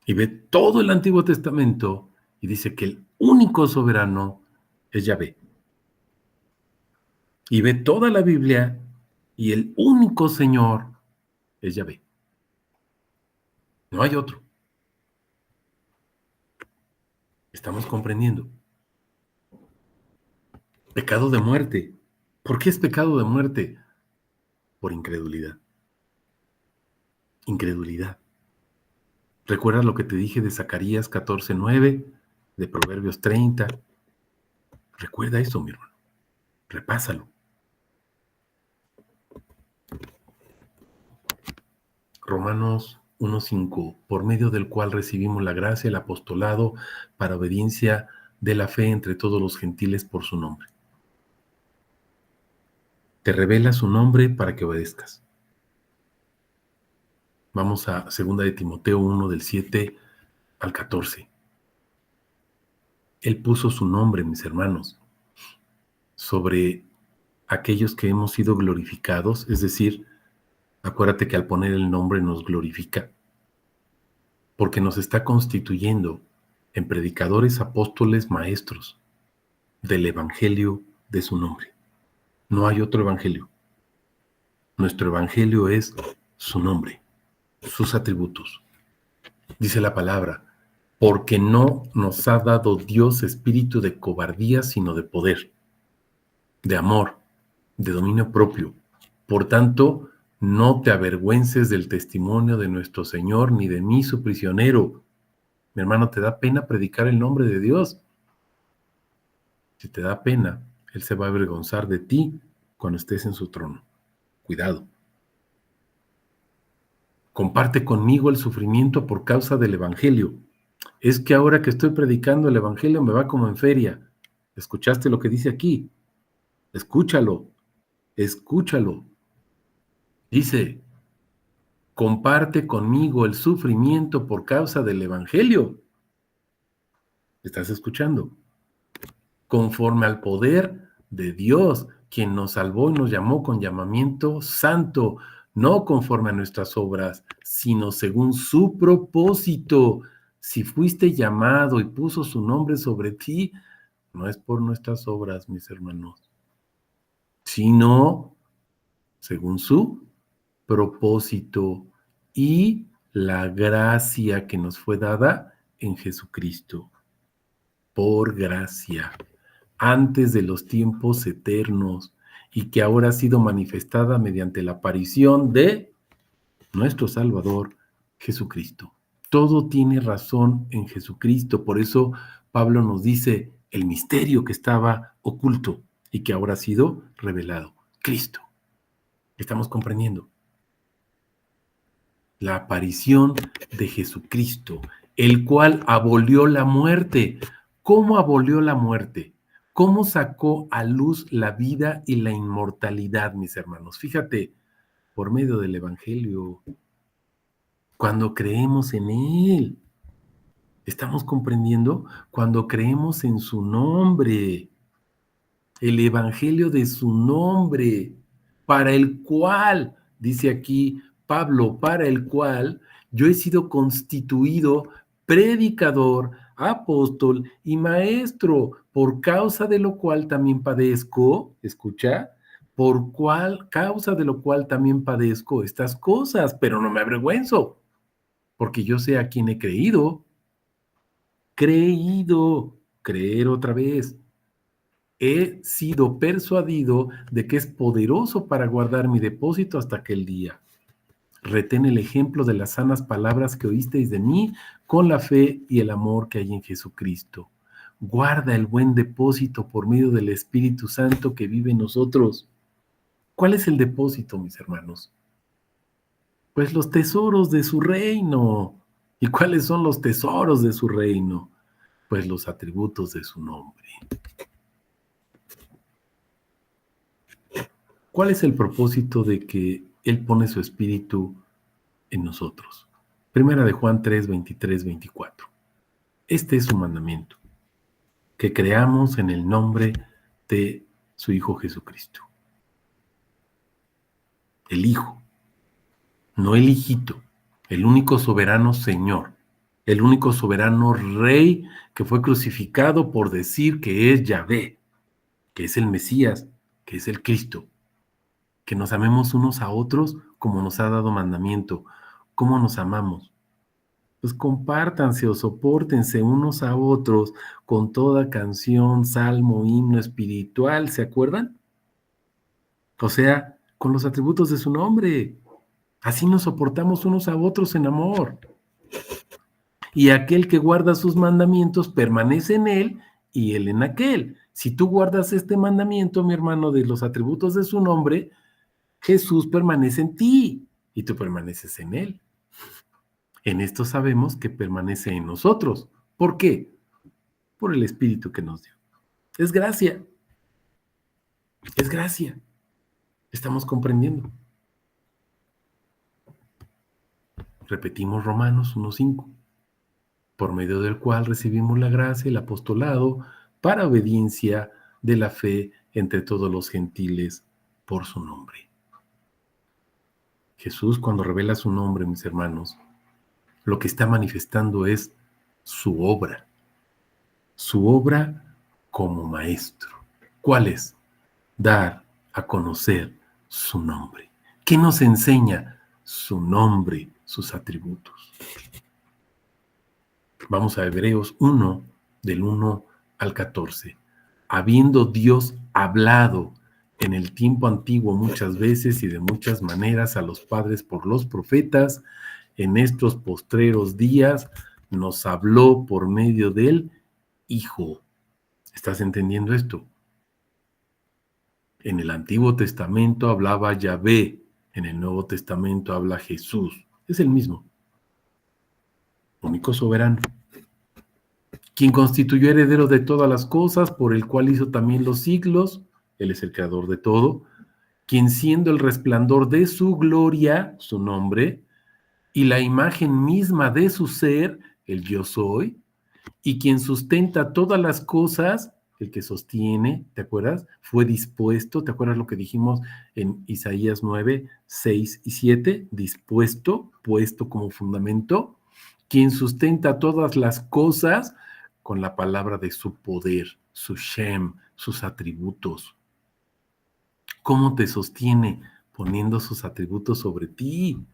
Y ve todo el Antiguo Testamento y dice que el único soberano es Yahvé. Y ve toda la Biblia y el único Señor es Yahvé. No hay otro. ¿Estamos comprendiendo? Pecado de muerte. ¿Por qué es pecado de muerte? Por incredulidad. Incredulidad. ¿Recuerdas lo que te dije de Zacarías 14:9, de Proverbios 30? Recuerda eso, mi hermano. Repásalo. Romanos 1:5, por medio del cual recibimos la gracia, el apostolado, para obediencia de la fe entre todos los gentiles por su nombre. Te revela su nombre para que obedezcas. Vamos a 2 de Timoteo 1, del 7 al 14. Él puso su nombre, mis hermanos, sobre aquellos que hemos sido glorificados, es decir, acuérdate que al poner el nombre nos glorifica, porque nos está constituyendo en predicadores, apóstoles, maestros del evangelio de su nombre. No hay otro evangelio. Nuestro evangelio es su nombre, sus atributos. Dice la palabra porque no nos ha dado Dios espíritu de cobardía, sino de poder, de amor, de dominio propio. Por tanto, no te avergüences del testimonio de nuestro Señor, ni de mí, su prisionero. Mi hermano, ¿te da pena predicar el nombre de Dios? Si te da pena, Él se va a avergonzar de ti cuando estés en su trono. Cuidado. Comparte conmigo el sufrimiento por causa del Evangelio. Es que ahora que estoy predicando el Evangelio me va como en feria. ¿Escuchaste lo que dice aquí? Escúchalo, escúchalo. Dice, comparte conmigo el sufrimiento por causa del Evangelio. ¿Estás escuchando? Conforme al poder de Dios, quien nos salvó y nos llamó con llamamiento santo, no conforme a nuestras obras, sino según su propósito. Si fuiste llamado y puso su nombre sobre ti, no es por nuestras obras, mis hermanos, sino según su propósito y la gracia que nos fue dada en Jesucristo. Por gracia, antes de los tiempos eternos, y que ahora ha sido manifestada mediante la aparición de nuestro Salvador, Jesucristo. Todo tiene razón en Jesucristo, por eso Pablo nos dice el misterio que estaba oculto y que ahora ha sido revelado, Cristo. Estamos comprendiendo la aparición de Jesucristo, el cual abolió la muerte. ¿Cómo abolió la muerte? ¿Cómo sacó a luz la vida y la inmortalidad, mis hermanos? Fíjate, por medio del Evangelio, cuando creemos en Él. ¿Estamos comprendiendo? Cuando creemos en su nombre, el Evangelio de su nombre, para el cual, dice aquí Pablo, para el cual yo he sido constituido predicador, apóstol y maestro, por causa de lo cual también padezco, escucha, por cual causa de lo cual también padezco estas cosas, pero no me avergüenzo, porque yo sé a quién he creído, creer otra vez. He sido persuadido de que es poderoso para guardar mi depósito hasta aquel día. Retén el ejemplo de las sanas palabras que oísteis de mí con la fe y el amor que hay en Jesucristo. Guarda el buen depósito por medio del Espíritu Santo que vive en nosotros. ¿Cuál es el depósito, mis hermanos? Pues los tesoros de su reino. ¿Y cuáles son los tesoros de su reino? Pues los atributos de su nombre. ¿Cuál es el propósito de que Él pone su espíritu en nosotros? Primera de Juan 3, 23, 24. Este es su mandamiento, que creamos en el nombre de su Hijo Jesucristo. El Hijo, no el hijito, el único soberano Señor, el único soberano Rey que fue crucificado por decir que es Yahvé, que es el Mesías, que es el Cristo. Que nos amemos unos a otros como nos ha dado mandamiento. ¿Cómo nos amamos? Pues compártanse o sopórtense unos a otros con toda canción, salmo, himno espiritual, ¿se acuerdan? O sea, con los atributos de su nombre. Así nos soportamos unos a otros en amor. Y aquel que guarda sus mandamientos permanece en él y él en aquel. Si tú guardas este mandamiento, mi hermano, de los atributos de su nombre, Jesús permanece en ti y tú permaneces en Él. En esto sabemos que permanece en nosotros. ¿Por qué? Por el Espíritu que nos dio. Es gracia. Es gracia. Estamos comprendiendo. Repetimos Romanos 1:5, por medio del cual recibimos la gracia y el apostolado para obediencia de la fe entre todos los gentiles por su nombre. Jesús, cuando revela su nombre, mis hermanos, lo que está manifestando es su obra como maestro. ¿Cuál es? Dar a conocer su nombre. ¿Qué nos enseña? Su nombre, sus atributos. Vamos a Hebreos 1, del 1 al 14. Habiendo Dios hablado en el tiempo antiguo muchas veces y de muchas maneras a los padres por los profetas, en estos postreros días nos habló por medio del Hijo. ¿Estás entendiendo esto? En el Antiguo Testamento hablaba Yahvé, en el Nuevo Testamento habla Jesús. Es el mismo, único soberano, quien constituyó heredero de todas las cosas, por el cual hizo también los siglos. Él es el creador de todo, quien siendo el resplandor de su gloria, su nombre, y la imagen misma de su ser, el yo soy, y quien sustenta todas las cosas, el que sostiene, ¿te acuerdas? Fue dispuesto, ¿te acuerdas lo que dijimos en Isaías 9, 6 y 7? Dispuesto, puesto como fundamento, quien sustenta todas las cosas con la palabra de su poder, su Shem, sus atributos. ¿Cómo te sostiene? Poniendo sus atributos sobre ti.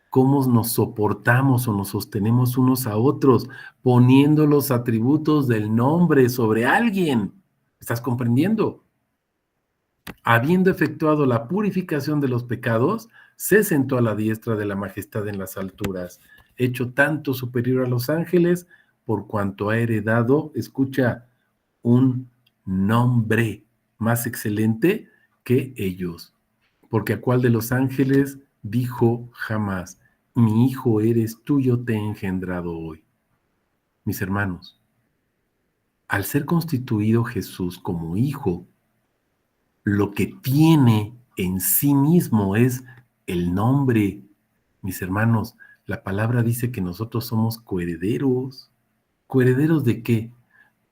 ¿Cómo nos soportamos o nos sostenemos unos a otros? Poniendo los atributos del nombre sobre alguien. ¿Estás comprendiendo? Habiendo efectuado la purificación de los pecados, se sentó a la diestra de la majestad en las alturas, hecho tanto superior a los ángeles, por cuanto ha heredado, escucha, un nombre más excelente que ellos. Porque a cuál de los ángeles dijo jamás, mi hijo eres tú, yo te he engendrado hoy. Mis hermanos, al ser constituido Jesús como hijo, lo que tiene en sí mismo es el nombre. Mis hermanos, la palabra dice que nosotros somos coherederos. ¿Coherederos de qué?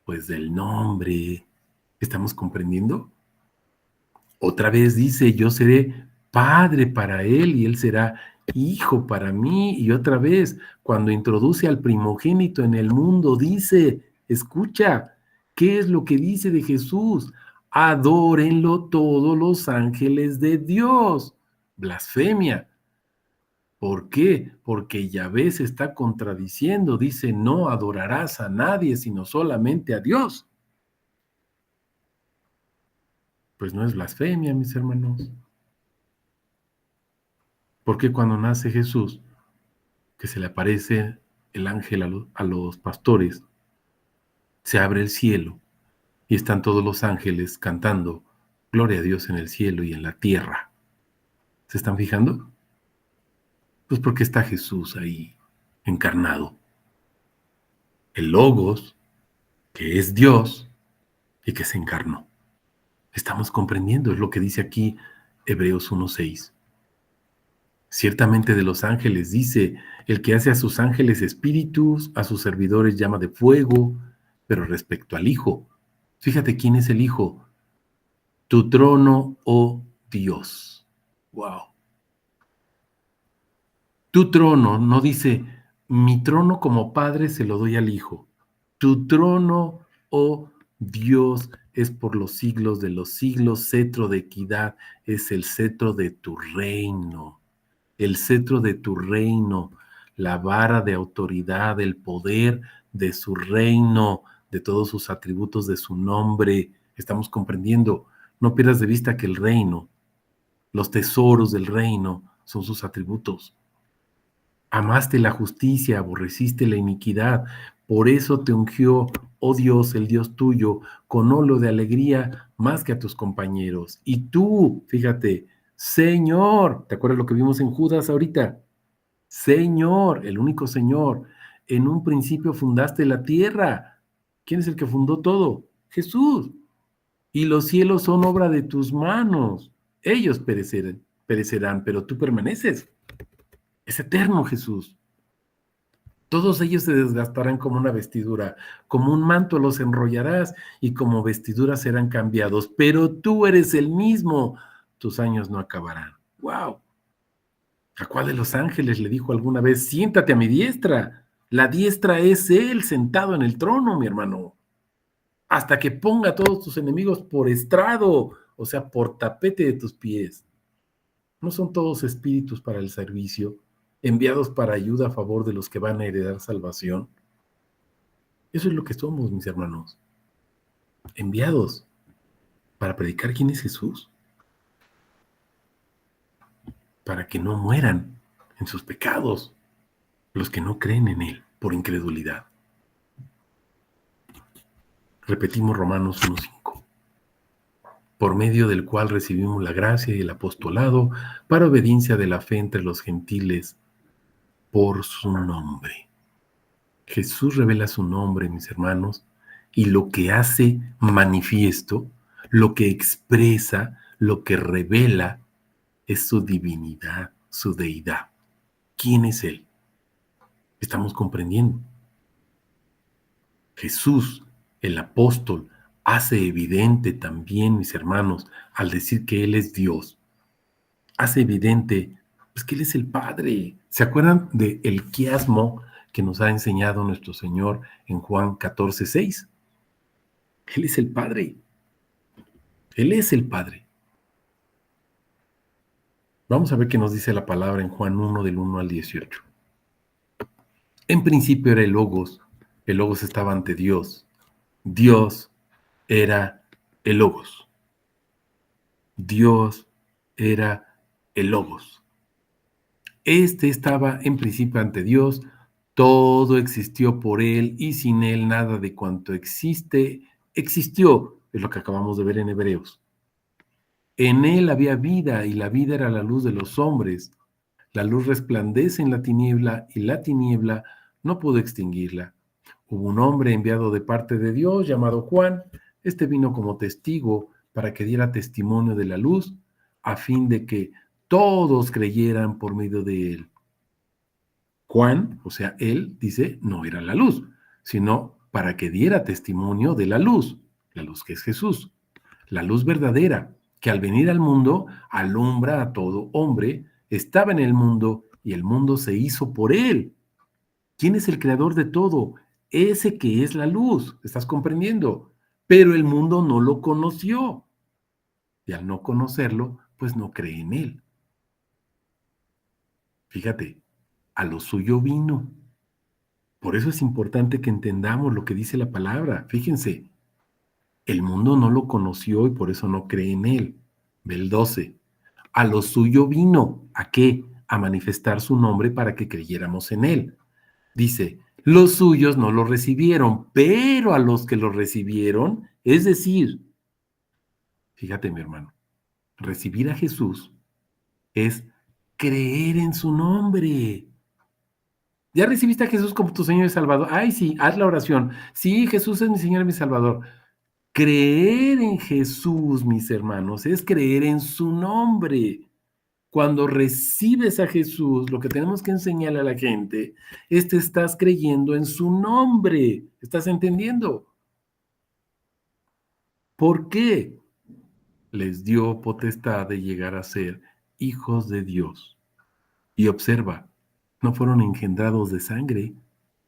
Pues del nombre. ¿Estamos comprendiendo? Otra vez dice, yo seré padre para él y él será hijo para mí. Y otra vez, cuando introduce al primogénito en el mundo, dice, escucha, ¿qué es lo que dice de Jesús? Adórenlo todos los ángeles de Dios. Blasfemia. ¿Por qué? Porque Yahvé se está contradiciendo. Dice, no adorarás a nadie, sino solamente a Dios. Pues no es blasfemia, mis hermanos. Porque cuando nace Jesús, que se le aparece el ángel a los pastores, se abre el cielo y están todos los ángeles cantando gloria a Dios en el cielo y en la tierra. ¿Se están fijando? Pues porque está Jesús ahí encarnado. El Logos, que es Dios y que se encarnó. Estamos comprendiendo, es lo que dice aquí Hebreos 1:6. Ciertamente de los ángeles dice, el que hace a sus ángeles espíritus, a sus servidores llama de fuego, pero respecto al Hijo, fíjate quién es el Hijo, tu trono, oh Dios. Wow. Tu trono no dice, mi trono como padre se lo doy al Hijo. Tu trono, oh Dios, es por los siglos de los siglos, cetro de equidad, es el cetro de tu reino. El cetro de tu reino, la vara de autoridad, el poder de su reino, de todos sus atributos, de su nombre. Estamos comprendiendo. No pierdas de vista que el reino, los tesoros del reino son sus atributos. Amaste la justicia, aborreciste la iniquidad. Por eso te ungió, oh Dios, el Dios tuyo, con óleo de alegría más que a tus compañeros. Y tú, fíjate, Señor, ¿te acuerdas lo que vimos en Judas ahorita? Señor, el único Señor, en un principio fundaste la tierra. ¿Quién es el que fundó todo? Jesús. Y los cielos son obra de tus manos. Ellos perecerán, pero tú permaneces. Es eterno, Jesús. Todos ellos se desgastarán como una vestidura, como un manto los enrollarás y como vestiduras serán cambiados, pero tú eres el mismo, tus años no acabarán. ¡Wow! ¿A cuál de los ángeles le dijo alguna vez, siéntate a mi diestra? La diestra es él sentado en el trono, mi hermano, hasta que ponga a todos tus enemigos por estrado, o sea, por tapete de tus pies. ¿No son todos espíritus para el servicio, enviados para ayuda a favor de los que van a heredar salvación? Eso es lo que somos, mis hermanos. Enviados para predicar quién es Jesús. Para que no mueran en sus pecados los que no creen en Él por incredulidad. Repetimos Romanos 1:5, por medio del cual recibimos la gracia y el apostolado para obediencia de la fe entre los gentiles por su nombre. Jesús revela su nombre, mis hermanos, y lo que hace manifiesto, lo que expresa, lo que revela es su divinidad, su deidad. ¿Quién es Él? Estamos comprendiendo. Jesús, el apóstol, hace evidente también, mis hermanos, al decir que Él es Dios, hace evidente pues, que Él es el Padre. ¿Se acuerdan del quiasmo que nos ha enseñado nuestro Señor en Juan 14:6? Él es el Padre. Él es el Padre. Vamos a ver qué nos dice la palabra en Juan 1, del 1 al 18. En principio era el Logos estaba ante Dios. Dios era el Logos. Dios era el Logos. Este estaba en principio ante Dios, todo existió por Él y sin Él nada de cuanto existe existió, es lo que acabamos de ver en Hebreos. En Él había vida y la vida era la luz de los hombres. La luz resplandece en la tiniebla y la tiniebla no pudo extinguirla. Hubo un hombre enviado de parte de Dios llamado Juan. Este vino como testigo para que diera testimonio de la luz, a fin de que todos creyeran por medio de él. Juan, o sea, él, dice, no era la luz, sino para que diera testimonio de la luz que es Jesús, la luz verdadera, que al venir al mundo alumbra a todo hombre, estaba en el mundo y el mundo se hizo por él. ¿Quién es el creador de todo? Ese que es la luz, ¿estás comprendiendo? Pero el mundo no lo conoció. Y al no conocerlo, pues no cree en él. Fíjate, a lo suyo vino. Por eso es importante que entendamos lo que dice la palabra. Fíjense, el mundo no lo conoció y por eso no cree en él. Ve el 12. A lo suyo vino. ¿A qué? A manifestar su nombre para que creyéramos en él. Dice, los suyos no lo recibieron, pero a los que lo recibieron, es decir, fíjate mi hermano, recibir a Jesús es creer en su nombre. ¿Ya recibiste a Jesús como tu Señor y Salvador? Ay, sí, haz la oración. Sí, Jesús es mi Señor y mi Salvador. Creer en Jesús, mis hermanos, es creer en su nombre. Cuando recibes a Jesús, lo que tenemos que enseñarle a la gente es que estás creyendo en su nombre. ¿Estás entendiendo? ¿Por qué? Les dio potestad de llegar a ser hijos de Dios. Y observa, no fueron engendrados de sangre.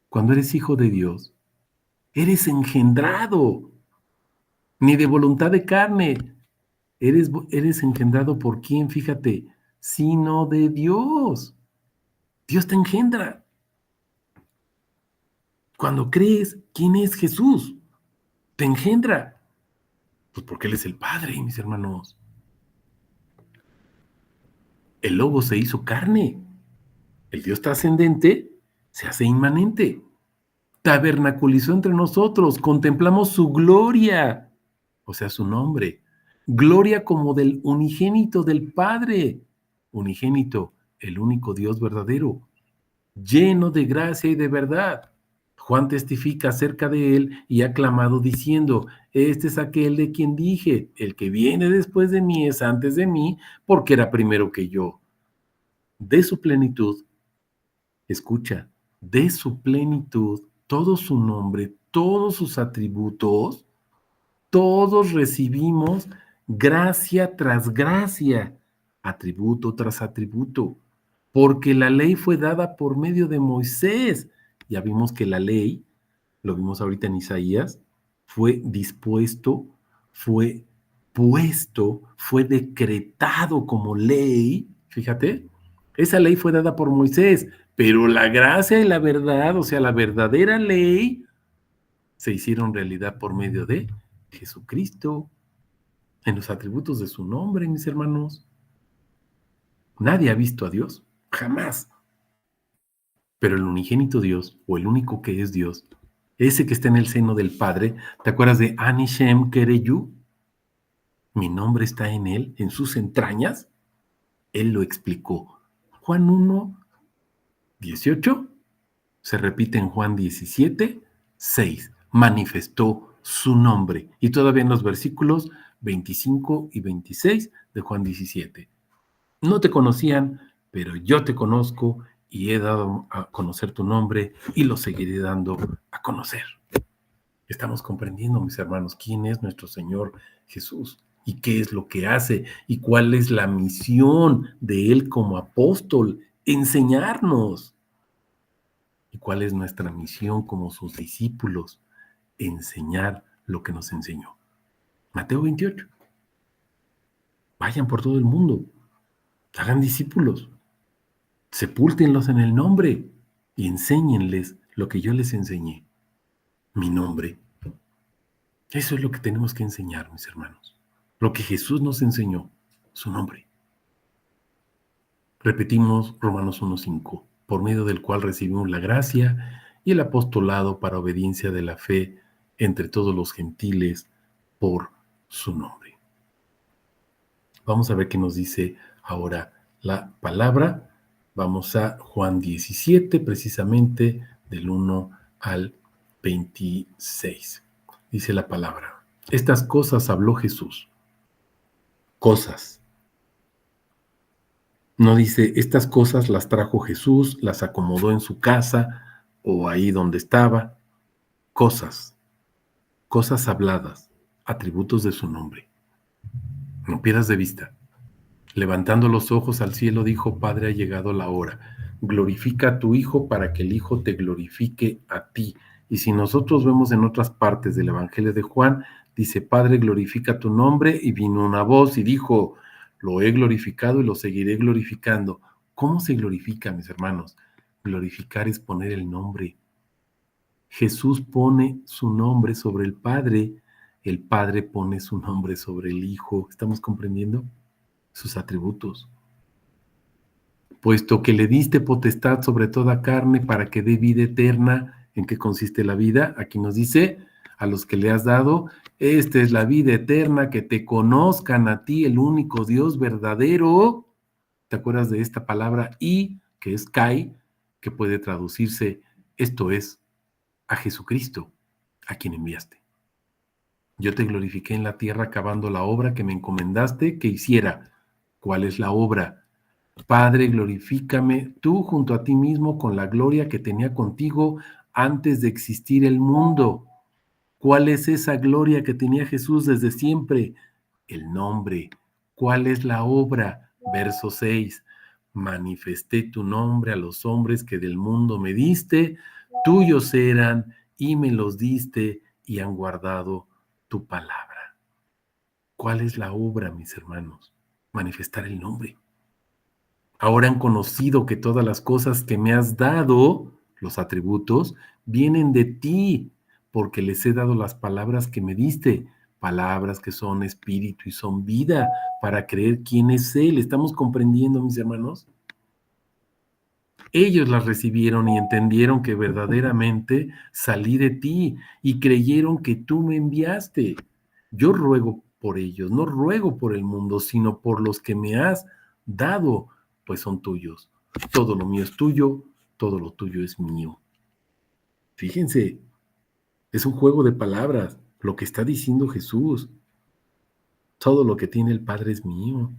Cuando eres hijo de Dios, eres engendrado, ni de voluntad de carne. Eres engendrado por quién, fíjate, sino de Dios. Dios te engendra. Cuando crees quién es Jesús, te engendra. Pues porque Él es el Padre, mis hermanos. El Logo se hizo carne. El Dios trascendente se hace inmanente. Tabernaculizó entre nosotros. Contemplamos su gloria, o sea, su nombre. Gloria como del unigénito del Padre. Unigénito, el único Dios verdadero, lleno de gracia y de verdad. Juan testifica acerca de él y ha clamado diciendo, este es aquel de quien dije, el que viene después de mí es antes de mí, porque era primero que yo. De su plenitud, escucha, de su plenitud, todo su nombre, todos sus atributos, todos recibimos gracia tras gracia, atributo tras atributo, porque la ley fue dada por medio de Moisés. Ya vimos que la ley, lo vimos ahorita en Isaías, fue dispuesto, fue puesto, fue decretado como ley. Fíjate, esa ley fue dada por Moisés, pero la gracia y la verdad, o sea, la verdadera ley, se hicieron realidad por medio de Jesucristo, en los atributos de su nombre, mis hermanos. Nadie ha visto a Dios, jamás. Pero el unigénito Dios, o el único que es Dios, ese que está en el seno del Padre, ¿te acuerdas de Ani Shem Kereyu? Mi nombre está en él, en sus entrañas. Él lo explicó. Juan 1:18 se repite en Juan 17:6. Manifestó su nombre. Y todavía en los versículos 25 y 26 de Juan 17. No te conocían, pero yo te conozco y he dado a conocer tu nombre y lo seguiré dando a conocer. Estamos comprendiendo, mis hermanos, quién es nuestro Señor Jesús y qué es lo que hace y cuál es la misión de Él como apóstol, enseñarnos. ¿Y cuál es nuestra misión como sus discípulos? Enseñar lo que nos enseñó. Mateo 28. Vayan por todo el mundo, hagan discípulos, sepúltenlos en el nombre y enséñenles lo que yo les enseñé, mi nombre. Eso es lo que tenemos que enseñar, mis hermanos. Lo que Jesús nos enseñó, su nombre. Repetimos Romanos 1:5, por medio del cual recibimos la gracia y el apostolado para obediencia de la fe entre todos los gentiles por su nombre. Vamos a ver qué nos dice ahora la palabra. Vamos a Juan 17, precisamente del 1 al 26. Dice la palabra: estas cosas habló Jesús. Cosas. No dice, estas cosas las trajo Jesús, las acomodó en su casa o ahí donde estaba. Cosas. Cosas habladas. Atributos de su nombre. No pierdas de vista. Levantando los ojos al cielo, dijo: Padre, ha llegado la hora. Glorifica a tu Hijo para que el Hijo te glorifique a ti. Y si nosotros vemos en otras partes del Evangelio de Juan, dice: Padre, glorifica tu nombre. Y vino una voz y dijo: lo he glorificado y lo seguiré glorificando. ¿Cómo se glorifica, mis hermanos? Glorificar es poner el nombre. Jesús pone su nombre sobre el Padre pone su nombre sobre el Hijo. ¿Estamos comprendiendo? Sus atributos. Puesto que le diste potestad sobre toda carne para que dé vida eterna. ¿En qué consiste la vida? Aquí nos dice: a los que le has dado, esta es la vida eterna, que te conozcan a ti, el único Dios verdadero. ¿Te acuerdas de esta palabra y, que es kai, que puede traducirse, esto es, a Jesucristo, a quien enviaste? Yo te glorifiqué en la tierra acabando la obra que me encomendaste que hiciera. ¿Cuál es la obra? Padre, glorifícame tú junto a ti mismo con la gloria que tenía contigo antes de existir el mundo. ¿Cuál es esa gloria que tenía Jesús desde siempre? El nombre. ¿Cuál es la obra? Verso 6. Manifesté tu nombre a los hombres que del mundo me diste, tuyos eran y me los diste y han guardado tu palabra. ¿Cuál es la obra, mis hermanos? Manifestar el nombre. Ahora han conocido que todas las cosas que me has dado, los atributos, vienen de ti, porque les he dado las palabras que me diste, palabras que son espíritu y son vida, para creer quién es Él. ¿Estamos comprendiendo, mis hermanos? Ellos las recibieron y entendieron que verdaderamente salí de ti y creyeron que tú me enviaste. Yo ruego por ellos, no ruego por el mundo, sino por los que me has dado, pues son tuyos. Todo lo mío es tuyo, todo lo tuyo es mío. Fíjense, es un juego de palabras, lo que está diciendo Jesús. Todo lo que tiene el Padre es mío.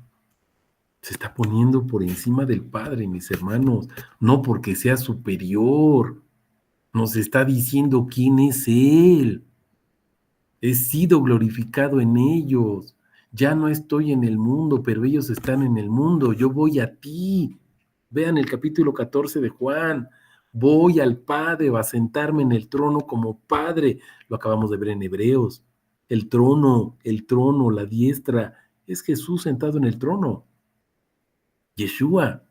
Se está poniendo por encima del Padre, mis hermanos, no porque sea superior. Nos está diciendo quién es Él. He sido glorificado en ellos. Ya no estoy en el mundo, pero ellos están en el mundo. Yo voy a ti. Vean el capítulo 14 de Juan. Voy al Padre a sentarme en el trono como Padre. Lo acabamos de ver en Hebreos. El trono, la diestra, es Jesús sentado en el trono. Yeshua,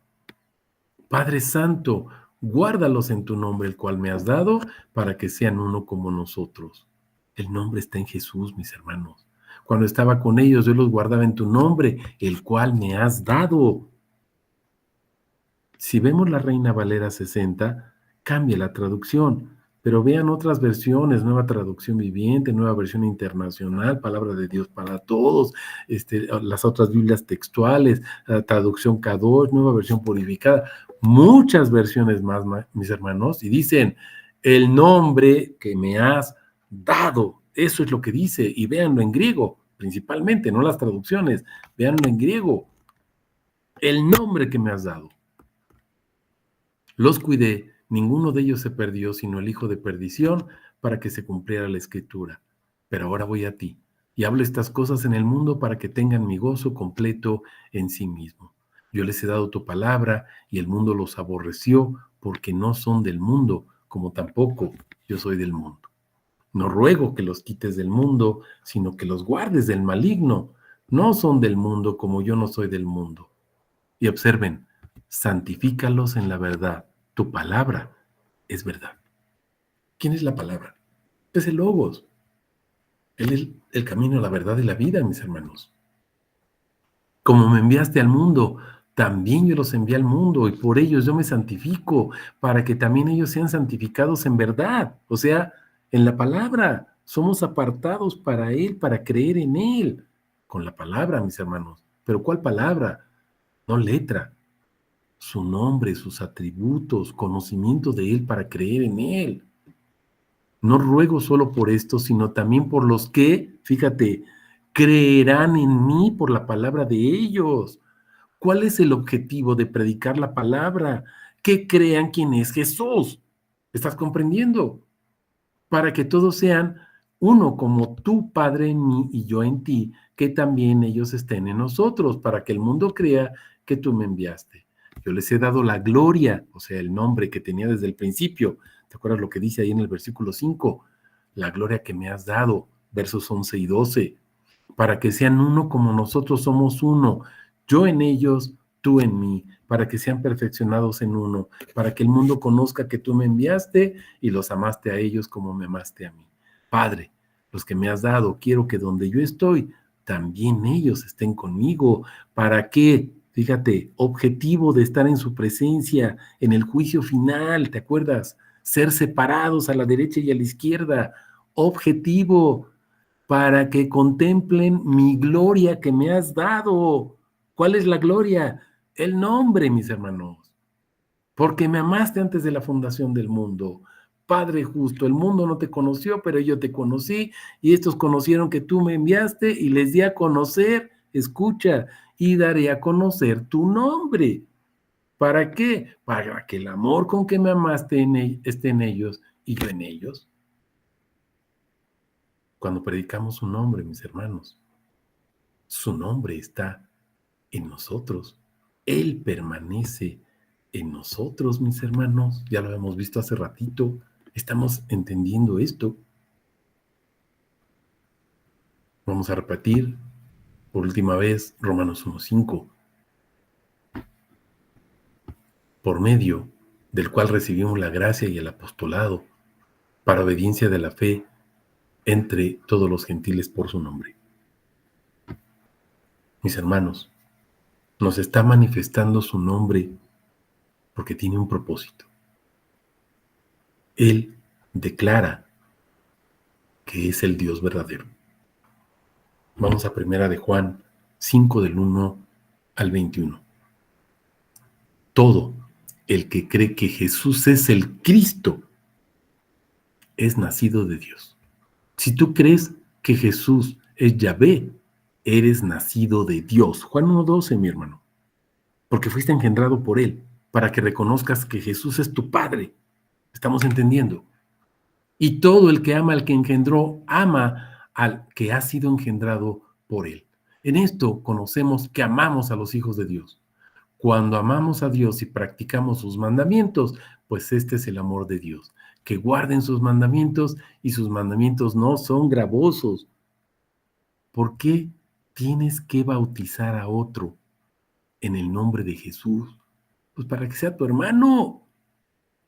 Padre Santo, Guárdalos en tu nombre, el cual me has dado, para que sean uno como nosotros. El nombre está en Jesús, mis hermanos. Cuando estaba con ellos, yo los guardaba en tu nombre, el cual me has dado. Si vemos la Reina Valera 60, cambia la traducción, pero vean otras versiones, Nueva Traducción Viviente, Nueva Versión Internacional, Palabra de Dios para Todos, las otras Biblias textuales, Traducción K2, Nueva Versión Purificada, muchas versiones más, mis hermanos, y dicen, el nombre que me has dado, eso es lo que dice, y véanlo en griego, principalmente, no las traducciones, véanlo en griego, el nombre que me has dado. Los cuidé, ninguno de ellos se perdió, sino el hijo de perdición, para que se cumpliera la escritura. Pero ahora voy a ti, y hablo estas cosas en el mundo para que tengan mi gozo completo en sí mismo. Yo les he dado tu palabra, y el mundo los aborreció, porque no son del mundo, como tampoco yo soy del mundo. No ruego que los quites del mundo, sino que los guardes del maligno. No son del mundo, como yo no soy del mundo. Y observen, santifícalos en la verdad. Tu palabra es verdad. ¿Quién es la palabra? Es el Logos. Él es el camino, la verdad y la vida, mis hermanos. Como me enviaste al mundo, también yo los envié al mundo y por ellos yo me santifico, para que también ellos sean santificados en verdad, o sea, en la palabra. Somos apartados para Él, para creer en Él, con la palabra, mis hermanos. ¿Pero cuál palabra? No letra. Su nombre, sus atributos, conocimiento de Él para creer en Él. No ruego solo por esto, sino también por los que, fíjate, creerán en mí por la palabra de ellos. ¿Cuál es el objetivo de predicar la palabra? Que crean quién es Jesús. ¿Estás comprendiendo? Para que todos sean uno, como tú, Padre, en mí y yo en ti, que también ellos estén en nosotros, para que el mundo crea que tú me enviaste. Yo les he dado la gloria, o sea, el nombre que tenía desde el principio. ¿Te acuerdas lo que dice ahí en el versículo 5? La gloria que me has dado, versos 11 y 12, para que sean uno como nosotros somos uno, yo en ellos, tú en mí, para que sean perfeccionados en uno, para que el mundo conozca que tú me enviaste y los amaste a ellos como me amaste a mí. Padre, los que me has dado, quiero que donde yo estoy, también ellos estén conmigo. ¿Para qué? Fíjate, objetivo de estar en su presencia, en el juicio final, ¿te acuerdas? Ser separados a la derecha y a la izquierda. Objetivo, para que contemplen mi gloria que me has dado. ¿Cuál es la gloria? El nombre, mis hermanos. Porque me amaste antes de la fundación del mundo. Padre justo, el mundo no te conoció, pero yo te conocí, y estos conocieron que tú me enviaste y les di a conocer, escucha, y daré a conocer tu nombre. ¿Para qué? Para que el amor con que me amaste esté en ellos y yo en ellos. Cuando predicamos su nombre, mis hermanos, su nombre está en nosotros. Él permanece en nosotros, mis hermanos. Ya lo hemos visto hace ratito. Estamos entendiendo esto. Vamos a repetir por última vez Romanos 1:5, por medio del cual recibimos la gracia y el apostolado para obediencia de la fe entre todos los gentiles por su nombre. Mis hermanos, nos está manifestando su nombre porque tiene un propósito. Él declara que es el Dios verdadero. Vamos a primera de Juan 5 del 1 al 21. Todo el que cree que Jesús es el Cristo es nacido de Dios. Si tú crees que Jesús es Yahvé, eres nacido de Dios. Juan 1:12, mi hermano. Porque fuiste engendrado por Él, para que reconozcas que Jesús es tu Padre. ¿Estamos entendiendo? Y todo el que ama al que engendró, ama al que ha sido engendrado por Él. En esto conocemos que amamos a los hijos de Dios. Cuando amamos a Dios y practicamos sus mandamientos, pues este es el amor de Dios, que guarden sus mandamientos, y sus mandamientos no son gravosos. ¿Por qué tienes que bautizar a otro en el nombre de Jesús? Pues para que sea tu hermano.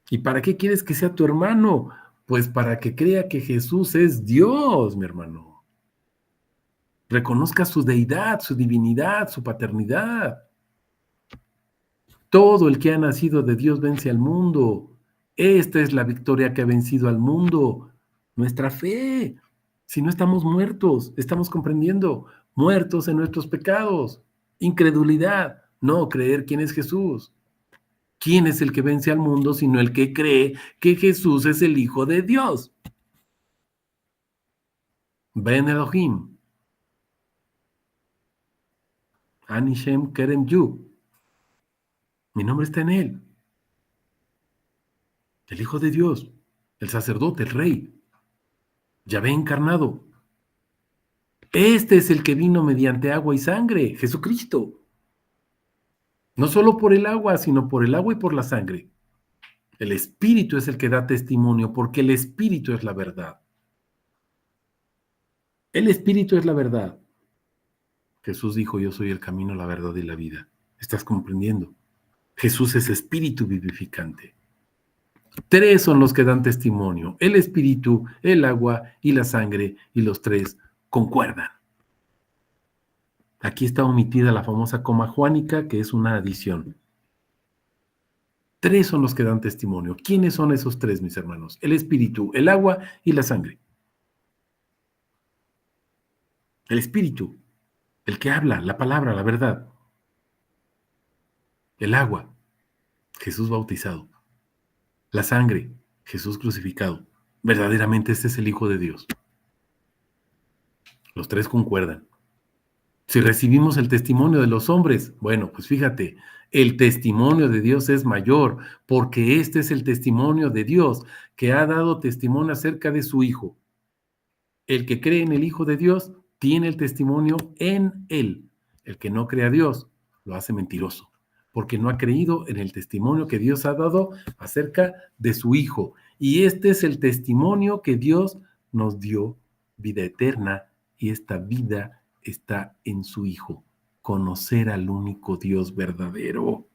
¿Y para qué quieres que sea tu hermano? Pues para que crea que Jesús es Dios, mi hermano. Reconozca su deidad, su divinidad, su paternidad. Todo el que ha nacido de Dios vence al mundo. Esta es la victoria que ha vencido al mundo. Nuestra fe. Si no estamos muertos, estamos comprendiendo, muertos en nuestros pecados. Incredulidad, no creer quién es Jesús. ¿Quién es el que vence al mundo sino el que cree que Jesús es el Hijo de Dios? Ben Elohim, Anishem Kerem Yu. Mi nombre está en él. El Hijo de Dios, el sacerdote, el rey, Yahvé encarnado. Este es el que vino mediante agua y sangre, Jesucristo. No solo por el agua, sino por el agua y por la sangre. El Espíritu es el que da testimonio, porque el Espíritu es la verdad. El Espíritu es la verdad. Jesús dijo, yo soy el camino, la verdad y la vida. ¿Estás comprendiendo? Jesús es espíritu vivificante. Tres son los que dan testimonio, el espíritu, el agua y la sangre, y los tres concuerdan. Aquí está omitida la famosa coma juánica, que es una adición. Tres son los que dan testimonio. ¿Quiénes son esos tres, mis hermanos? El espíritu, el agua y la sangre. El espíritu, el que habla, la palabra, la verdad. El agua, Jesús bautizado. La sangre, Jesús crucificado. Verdaderamente este es el Hijo de Dios. Los tres concuerdan. Si recibimos el testimonio de los hombres, bueno, pues fíjate, el testimonio de Dios es mayor, porque este es el testimonio de Dios, que ha dado testimonio acerca de su Hijo. El que cree en el Hijo de Dios tiene el testimonio en él. El que no cree a Dios lo hace mentiroso, porque no ha creído en el testimonio que Dios ha dado acerca de su Hijo. Y este es el testimonio que Dios nos dio, vida eterna, y esta vida está en su Hijo, conocer al único Dios verdadero.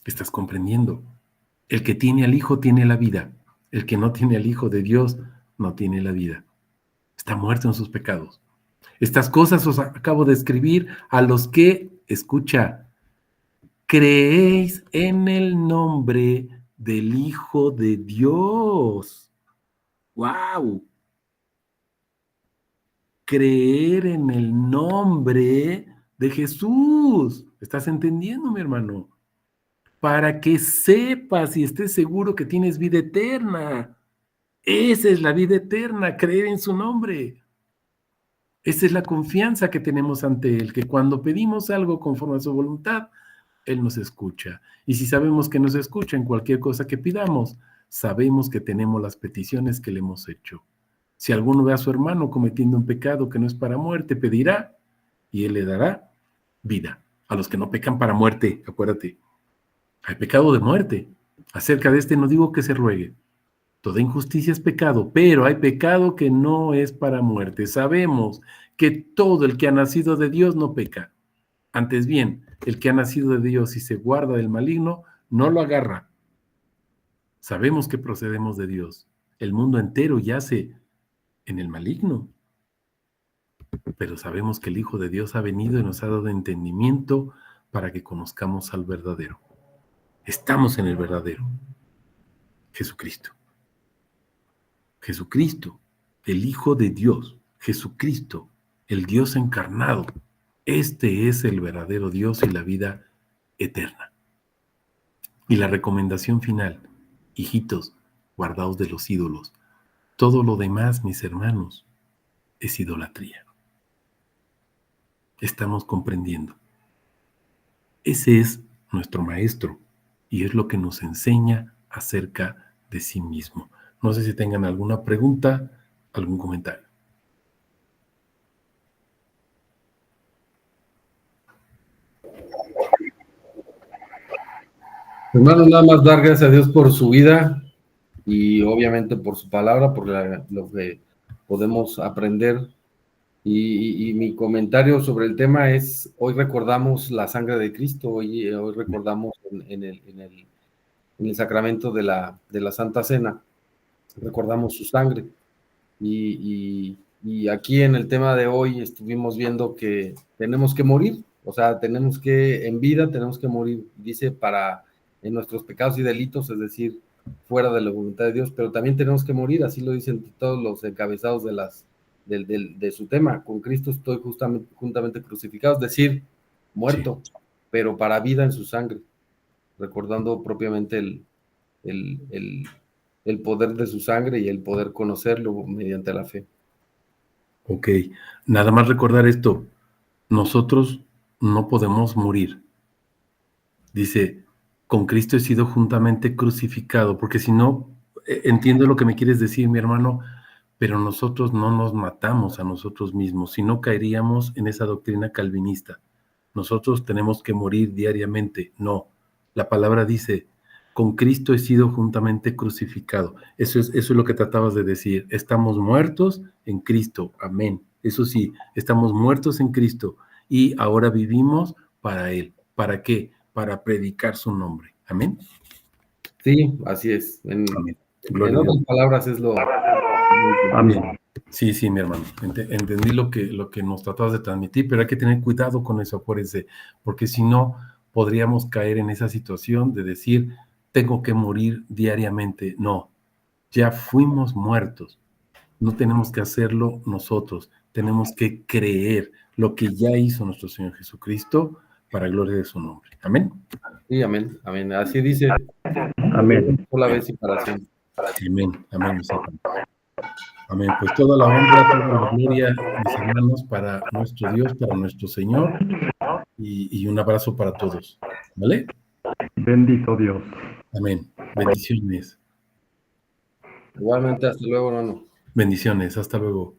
¿Estás comprendiendo? El que tiene al Hijo tiene la vida. El que no tiene al Hijo de Dios no tiene la vida. Está muerto en sus pecados. Estas cosas os acabo de escribir a los que, escucha, creéis en el nombre del Hijo de Dios. ¡Wow! Creer en el nombre de Jesús. ¿Estás entendiendo, mi hermano? Para que sepas y estés seguro que tienes vida eterna. Esa es la vida eterna, creer en su nombre. Esa es la confianza que tenemos ante Él, que cuando pedimos algo conforme a su voluntad, Él nos escucha. Y si sabemos que nos escucha en cualquier cosa que pidamos, sabemos que tenemos las peticiones que le hemos hecho. Si alguno ve a su hermano cometiendo un pecado que no es para muerte, pedirá y Él le dará vida. A los que no pecan para muerte, acuérdate, hay pecado de muerte. Acerca de este no digo que se ruegue. Toda injusticia es pecado, pero hay pecado que no es para muerte. Sabemos que todo el que ha nacido de Dios no peca. Antes bien, el que ha nacido de Dios y se guarda del maligno, no lo agarra. Sabemos que procedemos de Dios. El mundo entero yace en el maligno. Pero sabemos que el Hijo de Dios ha venido y nos ha dado entendimiento para que conozcamos al verdadero. Estamos en el verdadero, Jesucristo. Jesucristo, el Hijo de Dios, Jesucristo, el Dios encarnado. Este es el verdadero Dios y la vida eterna. Y la recomendación final, hijitos, guardaos de los ídolos. Todo lo demás, mis hermanos, es idolatría. Estamos comprendiendo. Ese es nuestro maestro y es lo que nos enseña acerca de sí mismo. No sé si tengan alguna pregunta, algún comentario. Hermano, nada más dar gracias a Dios por su vida y obviamente por su palabra, por lo que podemos aprender. Y mi comentario sobre el tema es, hoy recordamos la sangre de Cristo, hoy recordamos en el sacramento de la Santa Cena, recordamos su sangre. Y aquí en el tema de hoy estuvimos viendo que tenemos que morir, o sea, en vida tenemos que morir, dice, en nuestros pecados y delitos, es decir, fuera de la voluntad de Dios, pero también tenemos que morir, así lo dicen todos los encabezados de su tema. Con Cristo estoy juntamente crucificado, es decir, muerto, sí, pero para vida en su sangre, recordando propiamente el poder de su sangre y el poder conocerlo mediante la fe. Ok, nada más recordar esto, nosotros no podemos morir. Dice, con Cristo he sido juntamente crucificado, porque si no, entiendo lo que me quieres decir, mi hermano, pero nosotros no nos matamos a nosotros mismos, si no caeríamos en esa doctrina calvinista. Nosotros tenemos que morir diariamente. No, la palabra dice, con Cristo he sido juntamente crucificado. Eso es lo que tratabas de decir. Estamos muertos en Cristo. Amén. Eso sí, estamos muertos en Cristo y ahora vivimos para Él. ¿Para qué? Para predicar su nombre. Amén. Sí, así es. En otras palabras es lo... Amén. Sí, sí, mi hermano. Entendí lo que nos tratabas de transmitir, pero hay que tener cuidado con eso, acuérdense, porque si no, podríamos caer en esa situación de decir, tengo que morir diariamente. No, ya fuimos muertos. No tenemos que hacerlo nosotros. Tenemos que creer lo que ya hizo nuestro Señor Jesucristo para gloria de su nombre. Amén. Sí, amén, amén. Así dice. Amén. Por la vez y para siempre. Amén, amén. Amén. Pues toda la honra, toda la gloria, mis hermanos, para nuestro Dios, para nuestro Señor, y un abrazo para todos. ¿Vale? Bendito Dios. Amén. Bendiciones. Igualmente, hasta luego, hermano. Bendiciones. Hasta luego.